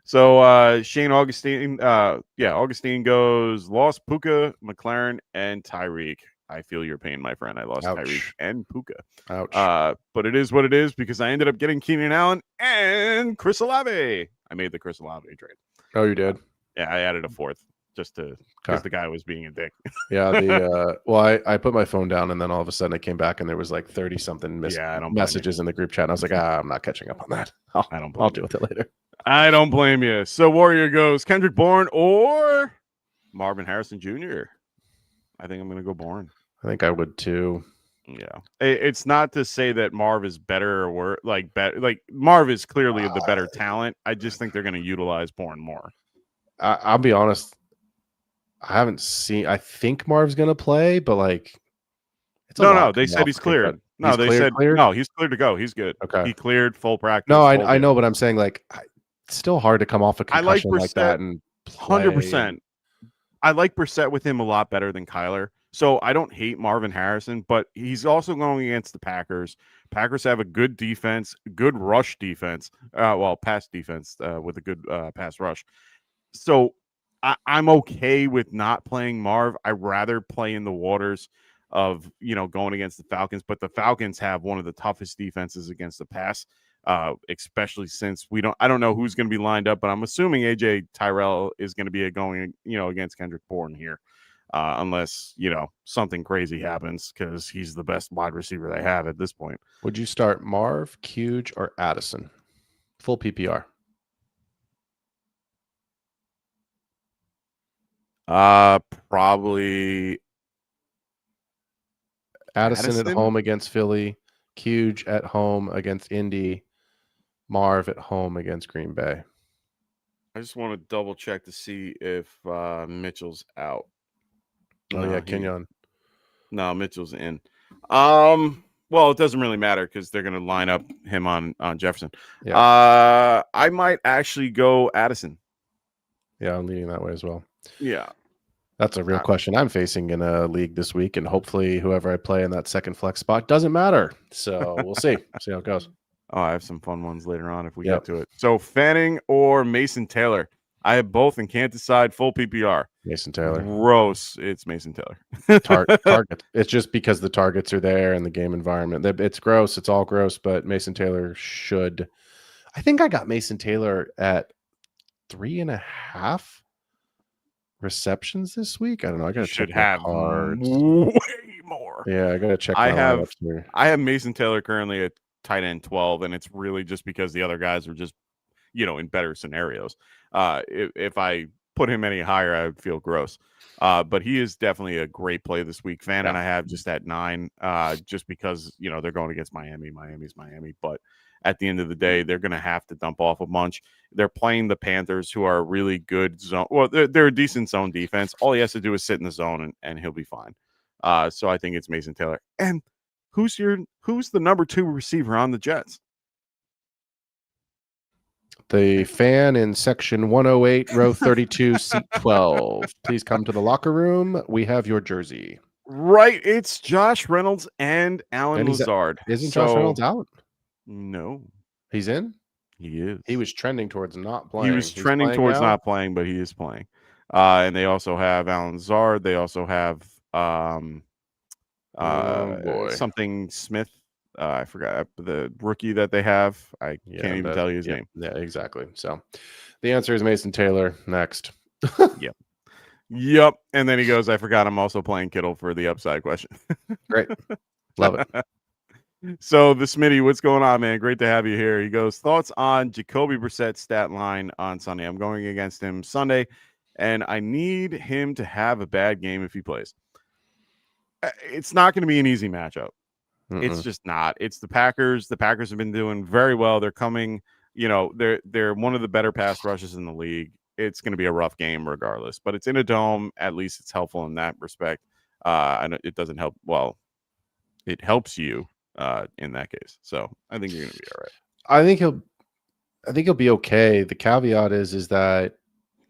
So Shane Augustine, Augustine goes lost Puka, McLaren, and Tyreek. I feel your pain, my friend. I lost Tyreek and Puka.
Ouch.
But it is what it is because I ended up getting Keenan Allen and Chris Olave. I made the Chris Olave trade.
Oh, you did?
Yeah, I added a fourth just to because the guy was being a dick.
Yeah, I put my phone down and then all of a sudden I came back and there was like 30 something messages in the group chat. And I was like, I'm not catching up on that. I'll deal with it later.
I don't blame you. So Warrior goes Kendrick Bourne or Marvin Harrison Jr. I think I'm going to go Bourne.
I think I would too.
Yeah, it's not to say that Marv is better or worse. Like Marv is clearly the better talent. I just think they're going to utilize Bourne more.
I'll be honest. I haven't seen. I think Marv's going to play, but like,
no. They said he's cleared. No, they said no. He's cleared to go. He's good.
Okay,
he cleared full practice.
No, I know, but I'm saying like, it's still hard to come off a concussion like that and
100%. I like Brissett with him a lot better than Kyler. So I don't hate Marvin Harrison, but he's also going against the Packers. Packers have a good defense, good rush defense. Pass defense with a good pass rush. So I'm okay with not playing Marv. I'd rather play in the waters of, going against the Falcons. But the Falcons have one of the toughest defenses against the pass, especially since I don't know who's going to be lined up, but I'm assuming AJ Tyrell is going to be going, against Kendrick Bourne here. Unless, something crazy happens because he's the best wide receiver they have at this point.
Would you start Marv, Huge, or Addison? Full PPR.
Probably
Addison at home against Philly, Huge at home against Indy, Marv at home against Green Bay.
I just want to double check to see if Mitchell's out.
Kenyon.
No, Mitchell's in. Well, it doesn't really matter because they're going to line up him on Jefferson.
Yeah.
I might actually go Addison.
Yeah, I'm leaning that way as well.
Yeah.
That's a real question I'm facing in a league this week, and hopefully whoever I play in that second flex spot doesn't matter. So we'll see. See how it goes.
Oh, I have some fun ones later on if we get to it. So Fanning or Mason Taylor? I have both and can't decide. Full PPR.
Mason Taylor.
Gross. It's Mason Taylor.
Target. It's just because the targets are there and the game environment. It's gross. It's all gross, but Mason Taylor should. I think I got Mason Taylor at 3.5 receptions this week. I don't know. I got to check
have
cards.
Way more.
Yeah, I got to check.
I have Mason Taylor currently at tight end 12, and it's really just because the other guys are just, in better scenarios. If I put him any higher, I would feel gross. But he is definitely a great play this week. Fan and I have just at 9, just because, they're going against Miami. Miami's Miami. But at the end of the day, they're going to have to dump off a bunch. They're playing the Panthers, who are a really good zone. Well, they're a decent zone defense. All he has to do is sit in the zone and he'll be fine. So I think it's Mason Taylor. And who's the number 2 receiver on the Jets?
The fan in section 108, row 32, seat 12. Please come to the locker room. We have your jersey.
Right. It's Josh Reynolds and Alan Lazard.
Isn't Josh Reynolds out?
No.
He's in?
He is.
He was trending towards not playing.
He was trending towards not playing, but he is playing. And they also have Alan Lazard. They also have something Smith. I forgot the rookie that they have. I can't even tell you his name.
Yeah, exactly. So the answer is Mason Taylor. Next.
Yep. And then he goes, I forgot I'm also playing Kittle for the upside question.
Great. Love it.
So the Smitty, what's going on, man? Great to have you here. He goes, thoughts on Jacoby Brissett's stat line on Sunday. I'm going against him Sunday, and I need him to have a bad game if he plays. It's not going to be an easy matchup. It's just not. It's the Packers. The Packers have been doing very well. They're coming, they're one of the better pass rushes in the league. It's going to be a rough game regardless, but it's in a dome. At least it's helpful in that respect. And it doesn't help. Well, it helps you in that case. So I think you're going to be all right.
I think he'll be okay. The caveat is that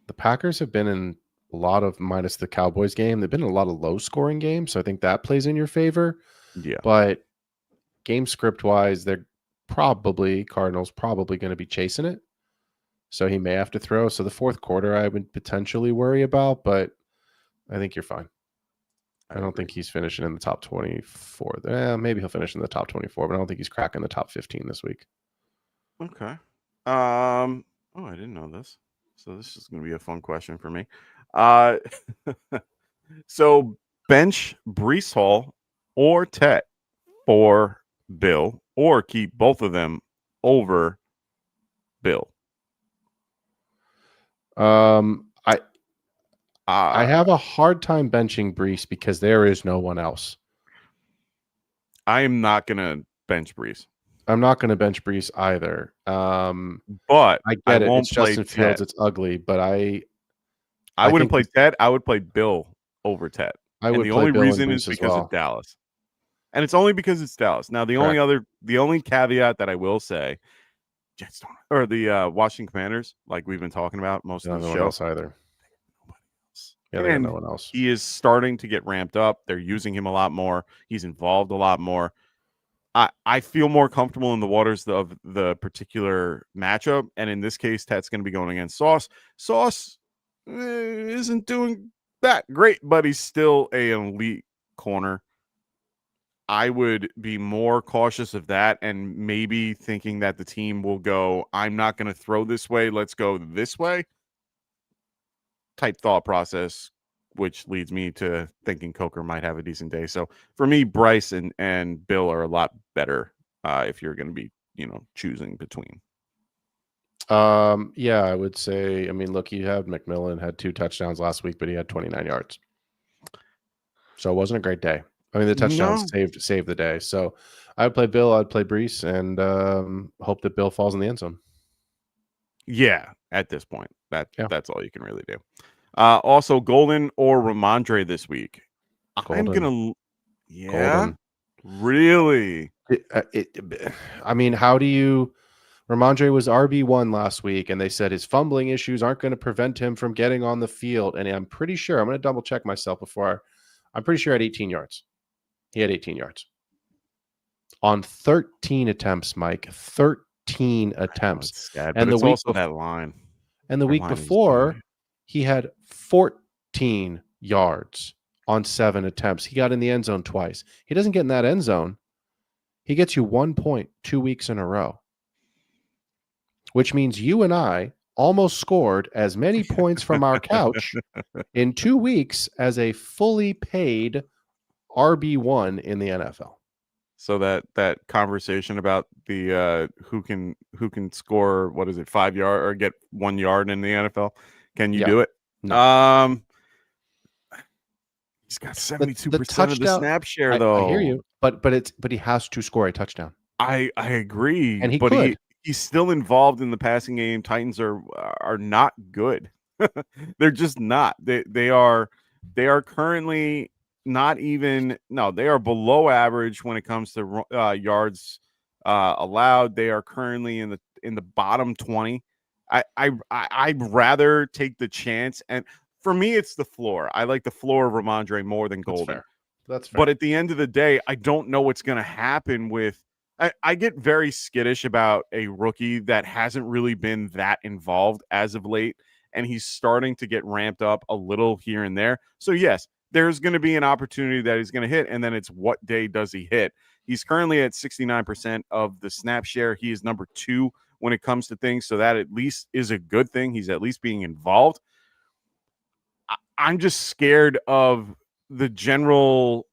the Packers have been in a lot of, minus the Cowboys game, they've been in a lot of low scoring games. So I think that plays in your favor.
Yeah.
But game script wise, Cardinals probably going to be chasing it. so he may have to throw. So the fourth quarter I would potentially worry about, but I think you're fine. I don't think he's finishing in the top 24. Maybe he'll finish in the top 24, but I don't think he's cracking the top 15 this week.
Okay. I didn't know this. So this is going to be a fun question for me. So bench Brees Hall or Tet for Bill, or keep both of them over Bill.
I have a hard time benching Brees because there is no one else.
I am not going to bench Brees.
I'm not going to bench Brees either.
But
I get it.
Won't
It's Justin Fields. It's ugly, but I
wouldn't play Ted. I would play Bill over Ted.
And
the only reason is because of Dallas. And it's only because it's Dallas. Now, the only caveat that I will say, Jets don't, or the Washington Commanders, like we've been talking about most of the show.
No one else either. Yeah, they got no one else.
He is starting to get ramped up. They're using him a lot more. He's involved a lot more. I feel more comfortable in the waters of the particular matchup. And in this case, Tet's going to be going against Sauce. Sauce isn't doing that great, but he's still an elite corner. I would be more cautious of that and maybe thinking that the team will go, I'm not going to throw this way. Let's go this way. Type thought process, which leads me to thinking Coker might have a decent day. So for me, Bryce and Bill are a lot better if you're going to be, choosing between.
Yeah, I would say, look, you had McMillan had 2 touchdowns last week, but he had 29 yards. So it wasn't a great day. The touchdowns saved the day. So I would play Bill, I'd play Brees, and hope that Bill falls in the end zone.
Yeah, at this point. That's all you can really do. Also, Golden or Ramondre this week.
Golden.
Golden. Really?
How do you... Ramondre was RB1 last week, and they said his fumbling issues aren't going to prevent him from getting on the field. And I'm pretty sure, I'm going to double check myself I'm pretty sure he had 18 yards. He had 18 yards. On 13 attempts, Mike. 13 attempts.
Sad, and the week also that line.
And the week before, he had 14 yards on 7 attempts. He got in the end zone twice. He doesn't get in that end zone. He gets you 1 point 2 weeks in a row. Which means you and I almost scored as many points from our couch in 2 weeks as a fully paid RB1 in the NFL.
So that conversation about the who can score, 5 yards or get 1 yard in the NFL, can you do it?
No.
He's got 72% of the snap share, though.
I hear you, but he has to score a touchdown.
I agree,
and he could.
He's still involved in the passing game. Titans are not good. They're just not. They are currently not even. No, they are below average when it comes to yards allowed. They are currently in the bottom 20. I'd rather take the chance, and for me, it's the floor. I like the floor of Ramondre more than Golden.
That's fair.
But at the end of the day, I don't know what's going to happen with. I get very skittish about a rookie that hasn't really been that involved as of late, and he's starting to get ramped up a little here and there. So, yes, there's going to be an opportunity that he's going to hit, and then it's what day does he hit. He's currently at 69% of the snap share. He is number 2 when it comes to things, so that at least is a good thing. He's at least being involved. I'm just scared of the general,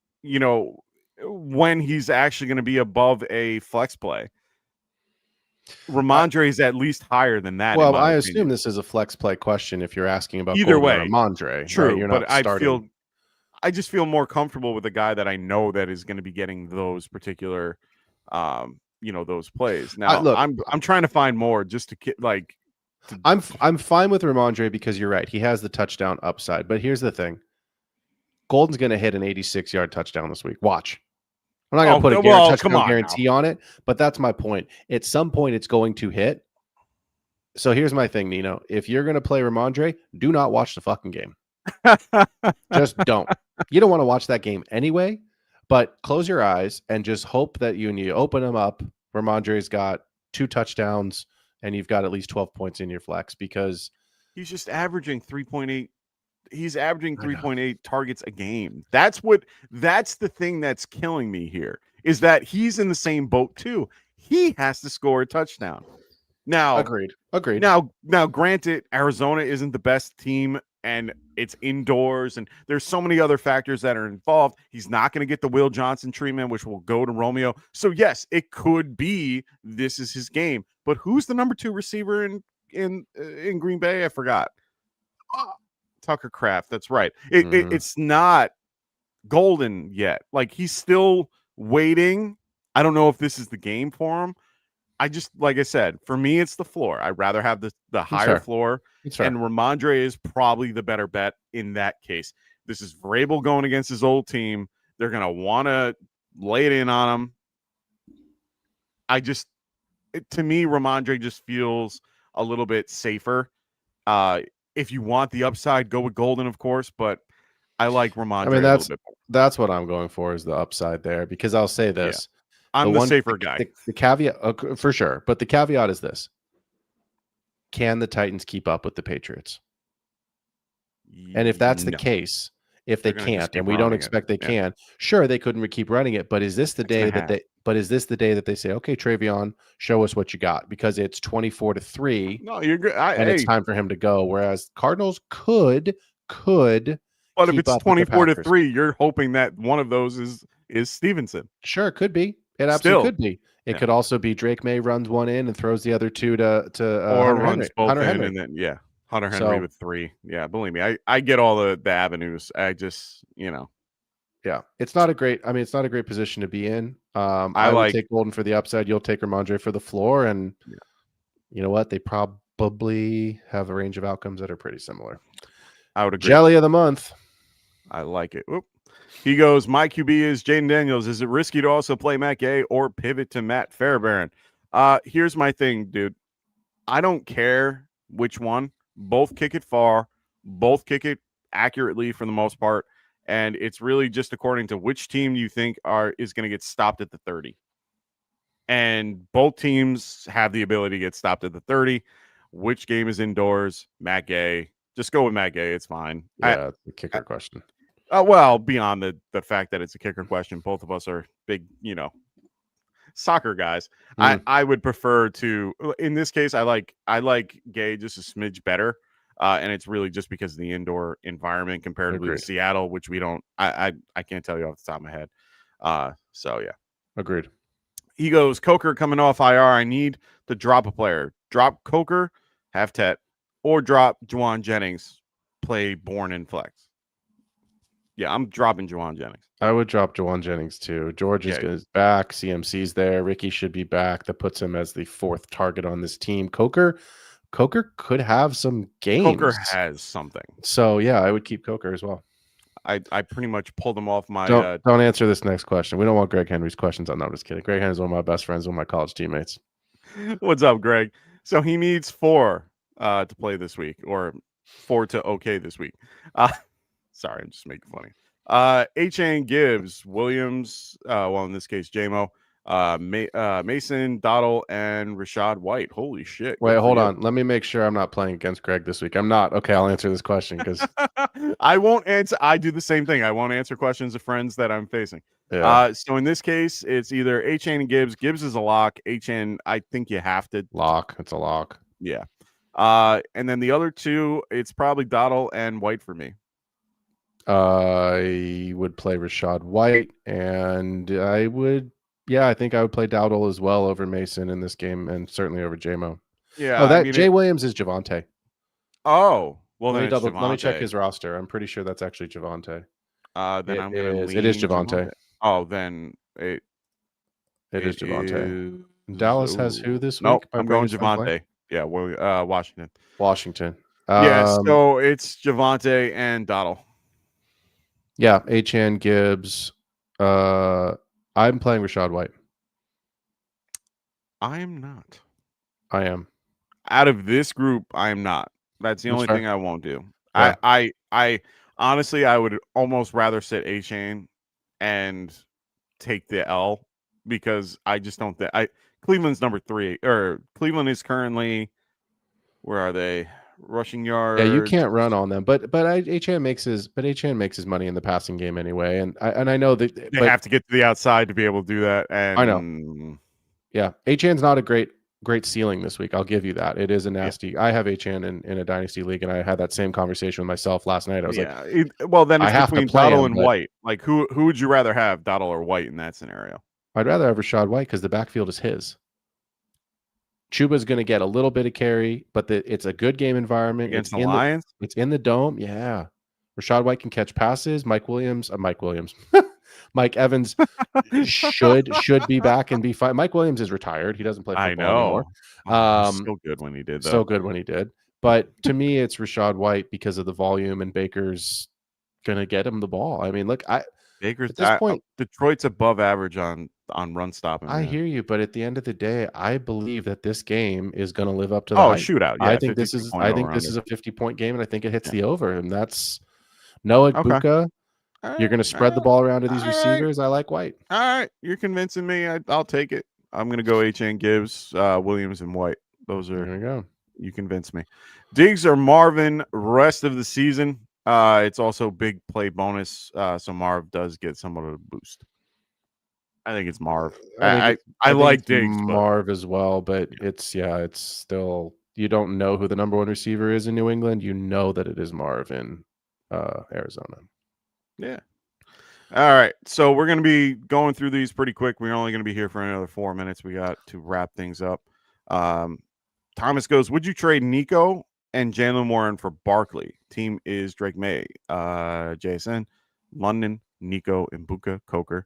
when he's actually going to be above a flex play. Ramondre is at least higher than that.
Well, I assume this is a flex play question if you're asking about
either way.
Ramondre.
True,
right? You're not
but I just feel more comfortable with a guy that I know that is going to be getting those particular, those plays. Now, I'm trying to find more just to like.
I'm fine with Ramondre because you're right. He has the touchdown upside. But here's the thing. Golden's going to hit an 86-yard touchdown this week. Watch. I'm not going to put a touchdown guarantee on it, but that's my point. At some point, it's going to hit. So here's my thing, Nino. If you're going to play Ramondre, do not watch the fucking game. Just don't. You don't want to watch that game anyway, but close your eyes and just hope that you open them up. Ramondre's got 2 touchdowns, and you've got at least 12 points in your flex because
he's just averaging 3.8. He's averaging
I know.
3.8 targets a game. That's the thing that's killing me here is that he's in the same boat too. He has to score a touchdown. Now,
Agreed.
Now, granted, Arizona isn't the best team and it's indoors and there's so many other factors that are involved. He's not going to get the Will Johnson treatment, which will go to Romeo. So yes, it could be this is his game. But who's the number 2 receiver in Green Bay? I forgot. Tucker Kraft. That's right. It's not golden yet. Like he's still waiting. I don't know if this is the game for him. I just, like I said, for me, it's the floor. I'd rather have the higher floor, and Ramondre is probably the better bet in that case. This is Vrabel going against his old team. They're going to want to lay it in on him. To me, Ramondre just feels a little bit safer. If you want the upside, go with Golden, of course, but I like Ramondre a little bit more.
That's what I'm going for is the upside there because I'll say this.
Yeah. I'm the safer guy.
The caveat, for sure, but the caveat is this. Can the Titans keep up with the Patriots? And if that's the case, if they can't, and we don't expect they can, sure, they couldn't keep running it, but is this the day that they say, okay, Travion, show us what you got? Because it's 24-3.
No, you're good.
It's time for him to go. Whereas Cardinals could
but if it's 24-3, you're hoping that one of those is Stevenson.
Sure, could be. It absolutely could be. It could also be Drake May runs one in and throws the other two to
or runs both
Hunter
in
Henry.
And then Hunter Henry with 3. Yeah, believe me, I get all the avenues. I just
it's not a great position to be in. I would take Golden for the upside. You'll take Ramondre for the floor, and you know what? They probably have a range of outcomes that are pretty similar.
I would agree.
Jelly of the month.
I like it. Oop. He goes, my QB is Jaden Daniels. Is it risky to also play Matt Gay or pivot to Matt Fairbairn? Here's my thing, dude. I don't care which one. Both kick it far. Both kick it accurately for the most part. And it's really just according to which team you think is going to get stopped at the 30. And both teams have the ability to get stopped at the 30. Which game is indoors? Matt Gay. Just go with Matt Gay. It's fine.
Yeah, the kicker question.
Well, beyond the fact that it's a kicker question, both of us are big, soccer guys. I would prefer to, in this case, I like Gay just a smidge better. And it's really just because of the indoor environment comparatively to Seattle, which we don't, I can't tell you off the top of my head. So yeah.
Agreed.
He goes, Coker coming off IR. I need to drop a player. Drop Coker, have Tet, or drop Juwan Jennings, play Bourne and flex. Yeah, I'm dropping Juwan Jennings.
I would drop Juwan Jennings too. George is back. CMC's there. Ricky should be back. That puts him as the 4th target on this team. Coker could have some games.
Coker has something.
So yeah, I would keep Coker as well.
I pretty much pulled him off my.
Don't answer this next question. We don't want Greg Henry's questions. I'm just kidding. Greg Henry's one of my best friends, one of my college teammates.
What's up, Greg? So he needs 4 to play this week, or 4 to okay this week. Sorry, I'm just making funny. H.N. Gibbs, Williams, in this case, JMO, Mason, Dottle, and Rashad White. Holy shit.
Wait, hold on. Let me make sure I'm not playing against Greg this week. I'm not. Okay, I'll answer this question because
I won't answer. I do the same thing. I won't answer questions of friends that I'm facing.
Yeah.
So in this case, it's either H.N. and Gibbs. Gibbs is a lock. H.N., I think you have to.
Lock. It's a lock.
Yeah. And then the other 2, it's probably Dottle and White for me.
I would play Rashad White, and I think I would play Dowdle as well over Mason in this game, and certainly over JMO.
Yeah.
Jay Williams is Javonte.
Oh, well,
let me check his roster. I'm pretty sure that's actually Javonte.
Then I'm going to.
It is Javonte.
Oh, then it
is Javonte. Dallas has who this week?
Nope, I'm going Javonte. Yeah, Washington. So it's Javonte and Dottle.
Yeah, H.N. Gibbs. I'm playing Rashad White.
I am not.
I am.
Out of this group, I am not. That's the only thing I won't do.
Yeah.
I honestly, I would almost rather sit H.N. and take the L because I just don't think Cleveland's number 3, or Cleveland is currently, where are they? Rushing yards.
Yeah, you can't run on them, but HN makes his money in the passing game anyway, and I know that
they have to get to the outside to be able to do that. And
I know. Yeah, HN's not a great ceiling this week. I'll give you that. It is a nasty. Yeah. I have HN in a dynasty league, and I had that same conversation with myself last night. I was
then it's between Dottle and White. Like, who would you rather have, Dottle or White, in that scenario?
I'd rather have Rachaad White because the backfield is his. Chuba's going to get a little bit of carry, but it's a good game environment.
Against the Lions?
It's in the dome. Yeah. Rachaad White can catch passes. Mike Evans should be back and be fine. Mike Williams is retired. He doesn't play football anymore.
So good when he did, though.
So good when he did. But to me, it's Rachaad White because of the volume, and Baker's going to get him the ball. I mean, look,
Baker's at this point, Detroit's above average on run stopping.
I hear you, but at the end of the day, I believe that this game is going to live up to the hype.
Shootout. Yeah,
I think this is a 50-point game, and I think it hits the over, and that's Noah Igbukah. Right, you're going to spread the ball around to these receivers. Right. I like White.
All right, you're convincing me. I'll take it. I'm going to go HN Gibbs, Williams, and White. Those are.
There you go.
You convinced me. Diggs or Marvin rest of the season. It's also big play bonus, so Marv does get somewhat of a boost. I think it's Marv. I like Diggs.
Marv as well, but it's still, you don't know who the number 1 receiver is in New England. You know that it is Marv in Arizona.
Yeah. All right. So we're going to be going through these pretty quick. We're only going to be here for another 4 minutes. We got to wrap things up. Thomas goes, would you trade Nico and Jalen Warren for Barkley? Team is Drake May, JSN, London, Nico, Igbukah, Coker.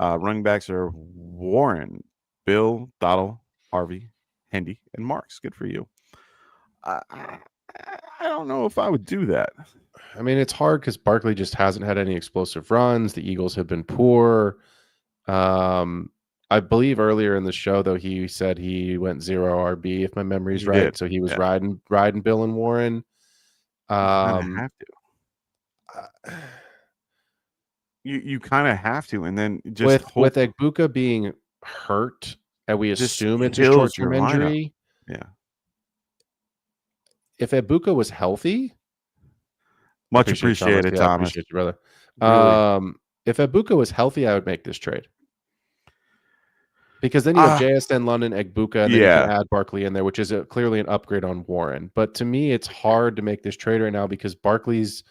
Running backs are Warren, Bill, Dottle, Harvey, Hendy, and Marks. Good for you. I don't know if I would do that.
I mean, it's hard because Barkley just hasn't had any explosive runs. The Eagles have been poor. I believe earlier in the show, though, he said he went 0 RB, if my memory's right. Did. So he was riding Bill and Warren.
Have to. You kind of have to, and then just
with Igbukah being hurt, and we assume it's a short-term injury.
Yeah.
If Igbukah was healthy,
much appreciated, Thomas.
Appreciate you, brother. Really? If Igbukah was healthy, I would make this trade. Because then you have JSN, London, Igbukah, and then you can add Barkley in there, which is clearly an upgrade on Warren. But to me, it's hard to make this trade right now because Barkley's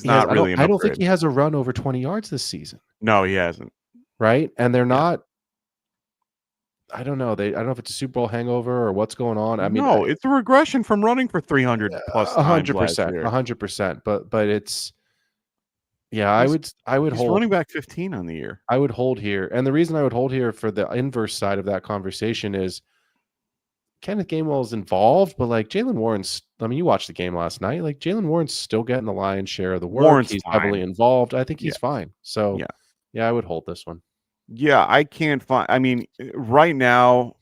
not really.
I don't think he has a run over 20 yards this season.
No, he hasn't.
Right, and they're not. I don't know. I don't know if it's a Super Bowl hangover or what's going on. I mean,
no, it's a regression from running for 300 plus
100%, 100%. But it's. Yeah, I would
he's
hold
running back 15 on the year.
I would hold here. And the reason I would hold here for the inverse side of that conversation is Kenneth Gainwell is involved, but like Jalen Warren's, I mean, you watched the game last night. Like Jalen Warren's still getting the lion's share of the work. He's heavily involved. I think he's fine. So yeah, I would hold this one.
Yeah, I can't find. I mean, right now,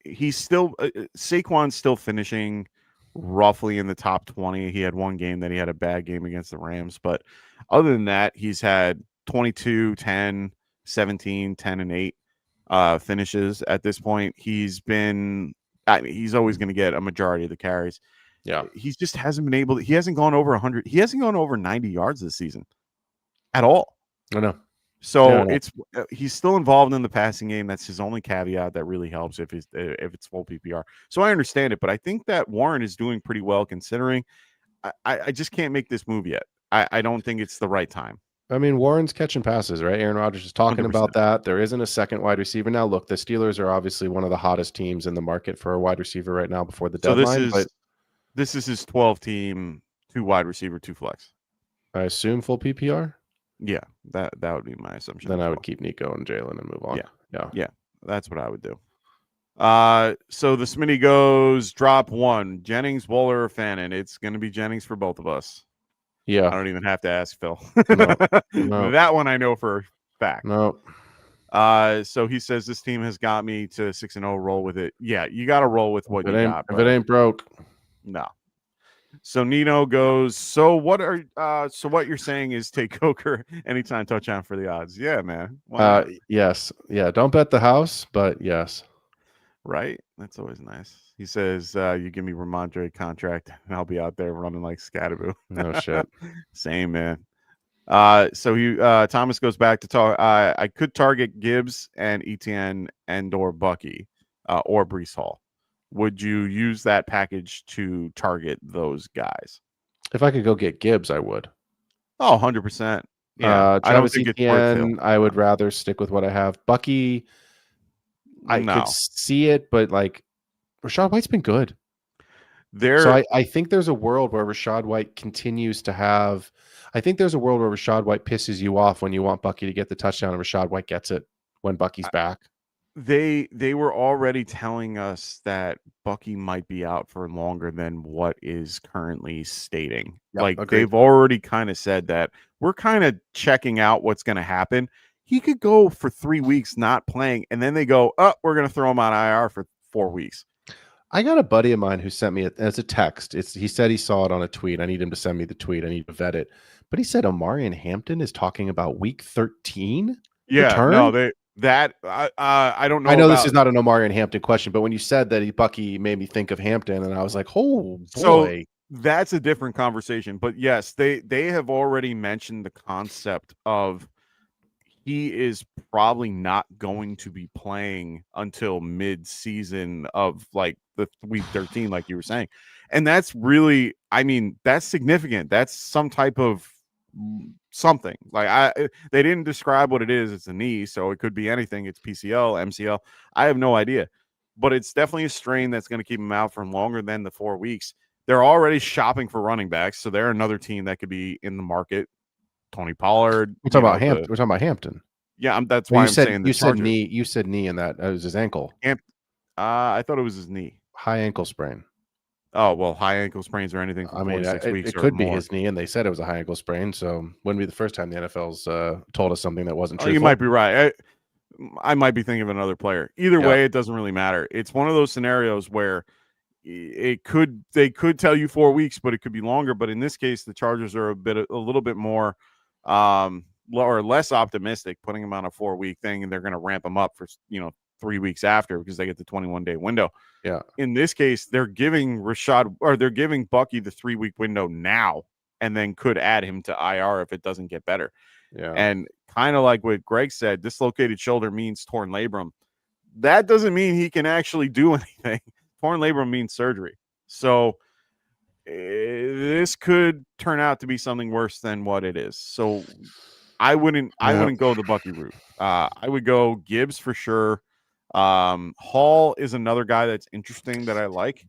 he's still Saquon's still finishing roughly in the top 20. He had one game that he had a bad game against the Rams, but other than that, he's had 22, 10, 17, 10, and 8 finishes at this point. He's always going to get a majority of the carries.
Yeah.
He just hasn't been able to, he hasn't gone over 100. He hasn't gone over 90 yards this season at all.
I know.
So he's still involved in the passing game. That's his only caveat that really helps if it's full PPR. So I understand it, but I think that Warren is doing pretty well considering. I just can't make this move yet. I don't think it's the right time.
I mean, Warren's catching passes, right? Aaron Rodgers is talking 100%. About that. There isn't a second wide receiver. Now, look, the Steelers are obviously one of the hottest teams in the market for a wide receiver right now before the deadline.
This is his 12-team, 2 wide receiver, 2 flex.
I assume full PPR?
Yeah, that would be my assumption.
Then I would keep Nico and Jalen and move on.
Yeah, that's what I would do. So the Smitty goes drop 1. Jennings, Waller, or Fannin. It's going to be Jennings for both of us.
Yeah.
I don't even have to ask Phil.
No.
That one I know for a fact.
No.
So he says this team has got me to 6-0. Roll with it. Yeah, you got to roll with what you got.
If it ain't broke.
No. So Nino goes, so what you're saying is take Coker anytime touchdown for the odds. Yeah, man. Why not?
Yes. Yeah. Don't bet the house, but yes.
Right? That's always nice. He says, you give me Ramondre contract and I'll be out there running like Scatterboo.
No shit.
Same, man. So Thomas goes back to talk. I could target Gibbs and ETN and or Bucky or Brees Hall. Would you use that package to target those guys?
If I could go get Gibbs, I would.
Oh, 100%. Yeah. I don't think it's worth it.
I would rather stick with what I have. Bucky, I could see it, but like Rachaad White's been good. So I think there's a world where Rachaad White continues to have. I think there's a world where Rachaad White pisses you off when you want Bucky to get the touchdown, and Rachaad White gets it when Bucky's back.
They were already telling us that Bucky might be out for longer than what is currently stating.
Yep,
like
agreed.
They've already kind of said that we're kind of checking out what's going to happen. He could go for 3 weeks not playing, and then they go, "Oh, we're going to throw him on IR for 4 weeks."
I got a buddy of mine who sent me as a text. He said he saw it on a tweet. I need him to send me the tweet. I need to vet it. But he said Omarion Hampton is talking about week 13.
Yeah,
return?
No, I don't know.
I know this is not an Omarion Hampton question, but when you said that Bucky made me think of Hampton, and I was like, oh boy.
So that's a different conversation. But yes, they have already mentioned the concept of he is probably not going to be playing until mid-season of like the week 13, like you were saying. And that's really, I mean, that's significant. That's some type of something. Like they didn't describe what it is. It's a knee, so it could be anything. It's PCL, MCL. I have no idea. But it's definitely a strain that's going to keep him out for longer than the 4 weeks. They're already shopping for running backs, so they're another team that could be in the market. Tony Pollard.
We're talking about Hampton. We're talking about Hampton.
Yeah, that's why I'm saying the
you said knee. You said knee, and that was his ankle.
I thought it was his knee.
High ankle sprain.
Oh well, high ankle sprains or anything. I mean, 6 weeks.
It could be his knee, and they said it was a high ankle sprain. So wouldn't be the first time the NFL's told us something that wasn't true.
You might be right. I might be thinking of another player. Either way, it doesn't really matter. It's one of those scenarios where they could tell you 4 weeks, but it could be longer. But in this case, the Chargers are a little bit more or less optimistic, putting him on a 4 week thing, and they're going to ramp him up for 3 weeks after because they get the 21-day window.
Yeah.
In this case, they're giving Bucky the 3 week window now, and then could add him to IR if it doesn't get better.
Yeah.
And kind of like what Greg said, dislocated shoulder means torn labrum. That doesn't mean he can actually do anything. Torn labrum means surgery. So this could turn out to be something worse than what it is. So I wouldn't go the Bucky route. I would go Gibbs for sure. Hall is another guy that's interesting that I like,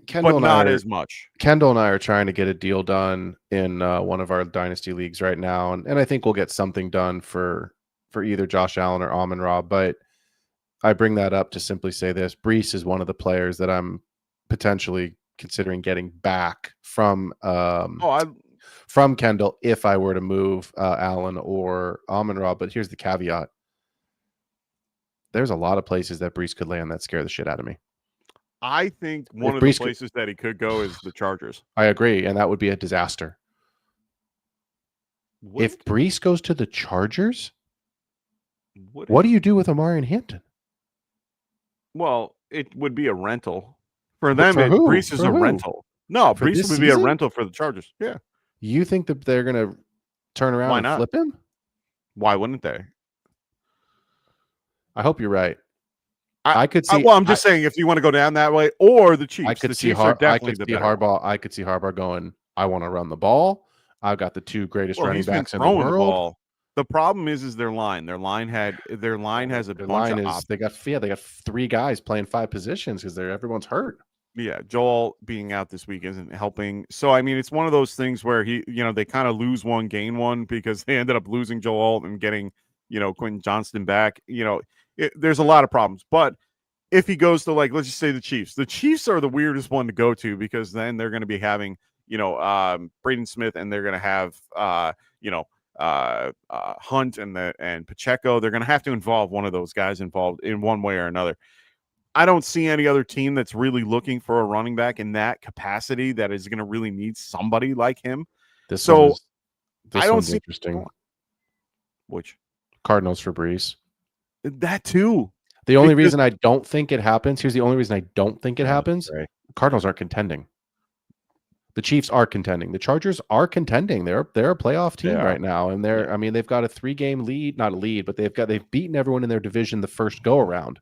Kendall
but not as much.
Kendall and I are trying to get a deal done in one of our dynasty leagues right now, and I think we'll get something done for either Josh Allen or Amon-Ra. But I bring that up to simply say this: Brees is one of the players that I'm potentially considering getting back from Kendall if I were to move Allen or Amon-Ra. But here's the caveat: there's a lot of places that Brees could land that scare the shit out of me.
I think one of the places that he could go is the Chargers.
I agree, and that would be a disaster. If Brees goes to the Chargers, what do you do with Omarion Hampton?
Well, it would be a rental. For them, Brees is a rental. No, Brees would be a rental for the Chargers. Yeah.
You think that they're going to turn around and flip him?
Why wouldn't they?
I hope you're right. I could see.
Well, I'm just saying, if you want to go down that way, or the Chiefs,
I could see Harbaugh. I could see Harbaugh going, I want to run the ball. I've got the two greatest running backs in the world.
The problem is their line. Their line has a bunch of
they got 3 guys playing 5 positions because everyone's hurt.
Yeah, Joel being out this week isn't helping. So I mean, it's one of those things where they kind of lose one, gain one, because they ended up losing Joel and getting Quentin Johnston back. There's a lot of problems. But if he goes to, like, let's just say the Chiefs are the weirdest one to go to, because then they're going to be having Braden Smith, and they're going to have Hunt and Pacheco. They're going to have to involve one of those guys involved in one way or another. I don't see any other team that's really looking for a running back in that capacity that is going to really need somebody like him.
This
I don't
one's
see
interesting.
Which
Cardinals for Brees.
That too.
The only reason I don't think it happens. Here's the only reason I don't think it happens.
Right.
Cardinals aren't contending. The Chiefs are contending. The Chargers are contending. They're a playoff team right now, and I mean, they've got a 3-game lead, not a lead, but they've beaten everyone in their division the first go around.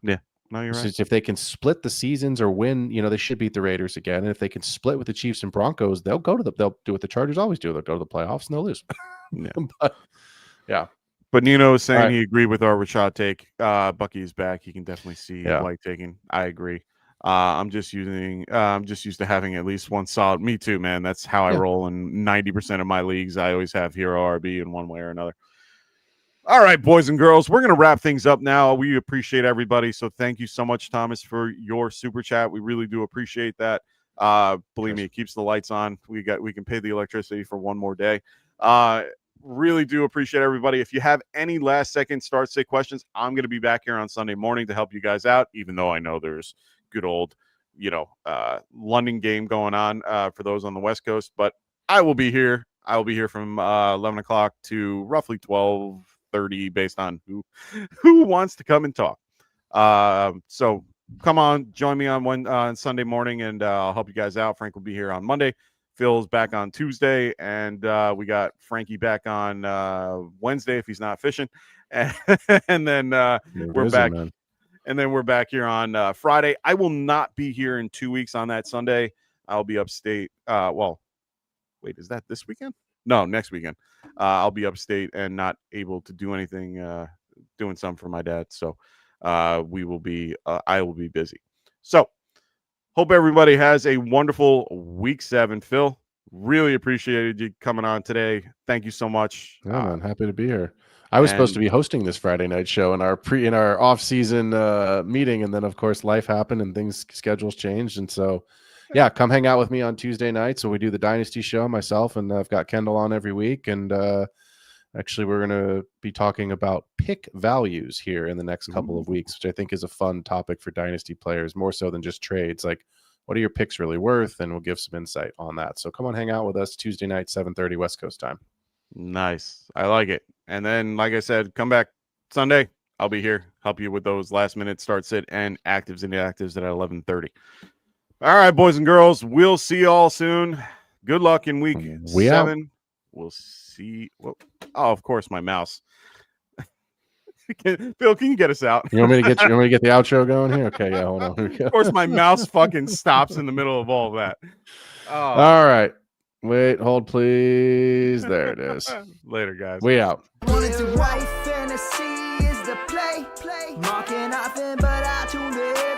Yeah, no, you're right.
If they can split the seasons or win, they should beat the Raiders again. And if they can split with the Chiefs and Broncos, they'll do what the Chargers always do. They'll go to the playoffs and they'll lose.
But Nino is saying he agreed with our Rashad take. Bucky is back. He can definitely see Blake taking. I agree. I'm just used to having at least one solid. Me too, man. That's how I roll in 90% of my leagues. I always have hero RB in one way or another. All right, boys and girls, we're going to wrap things up now. We appreciate everybody. So thank you so much, Thomas, for your super chat. We really do appreciate that. Believe me, it keeps the lights on. We can pay the electricity for one more day. Really do appreciate everybody. If you have any last second start sit questions, I'm going to be back here on Sunday morning to help you guys out, even though I know there's good old, London game going on for those on the West Coast, but I will be here. I will be here from 11 o'clock to roughly 12:30 based on who wants to come and talk. So come on, join me on Sunday morning, and I'll help you guys out. Frank will be here on Monday. Phil's back on Tuesday, and we got Frankie back on Wednesday if he's not fishing, and then we're back. Man. And then we're back here on Friday. I will not be here in 2 weeks on that Sunday. I'll be upstate. Wait, is that this weekend? No, next weekend. I'll be upstate and not able to do anything, doing something for my dad. So I will be busy. So hope everybody has a wonderful week 7. Phil, really appreciated you coming on today. Thank you so much.
Yeah, man, happy to be here. I was supposed to be hosting this Friday night show in our off-season meeting, and then of course life happened and schedules changed, and so come hang out with me on Tuesday nights when we do the Dynasty show. Myself and I've got Kendall on every week, and actually we're going to be talking about pick values here in the next couple of weeks, which I think is a fun topic for Dynasty players, more so than just trades. Like, what are your picks really worth? And we'll give some insight on that. So come on, hang out with us Tuesday night, 7:30 West Coast time.
Nice. I like it. And then, like I said, come back Sunday. I'll be here, help you with those last minute start sit and actives and inactives at 11:30. All right, boys and girls, we'll see you all soon. Good luck in week 7. We'll see. Oh, of course, my mouse. Phil, can you get us out?
You want me to get the outro going here? Okay, yeah, hold on.
Of course, my mouse fucking stops in the middle of all of that.
All right. Wait, hold, please. There it is.
Later, guys.
We out.
Wanted to write fantasy is the play. Marking nothing but I tuned in.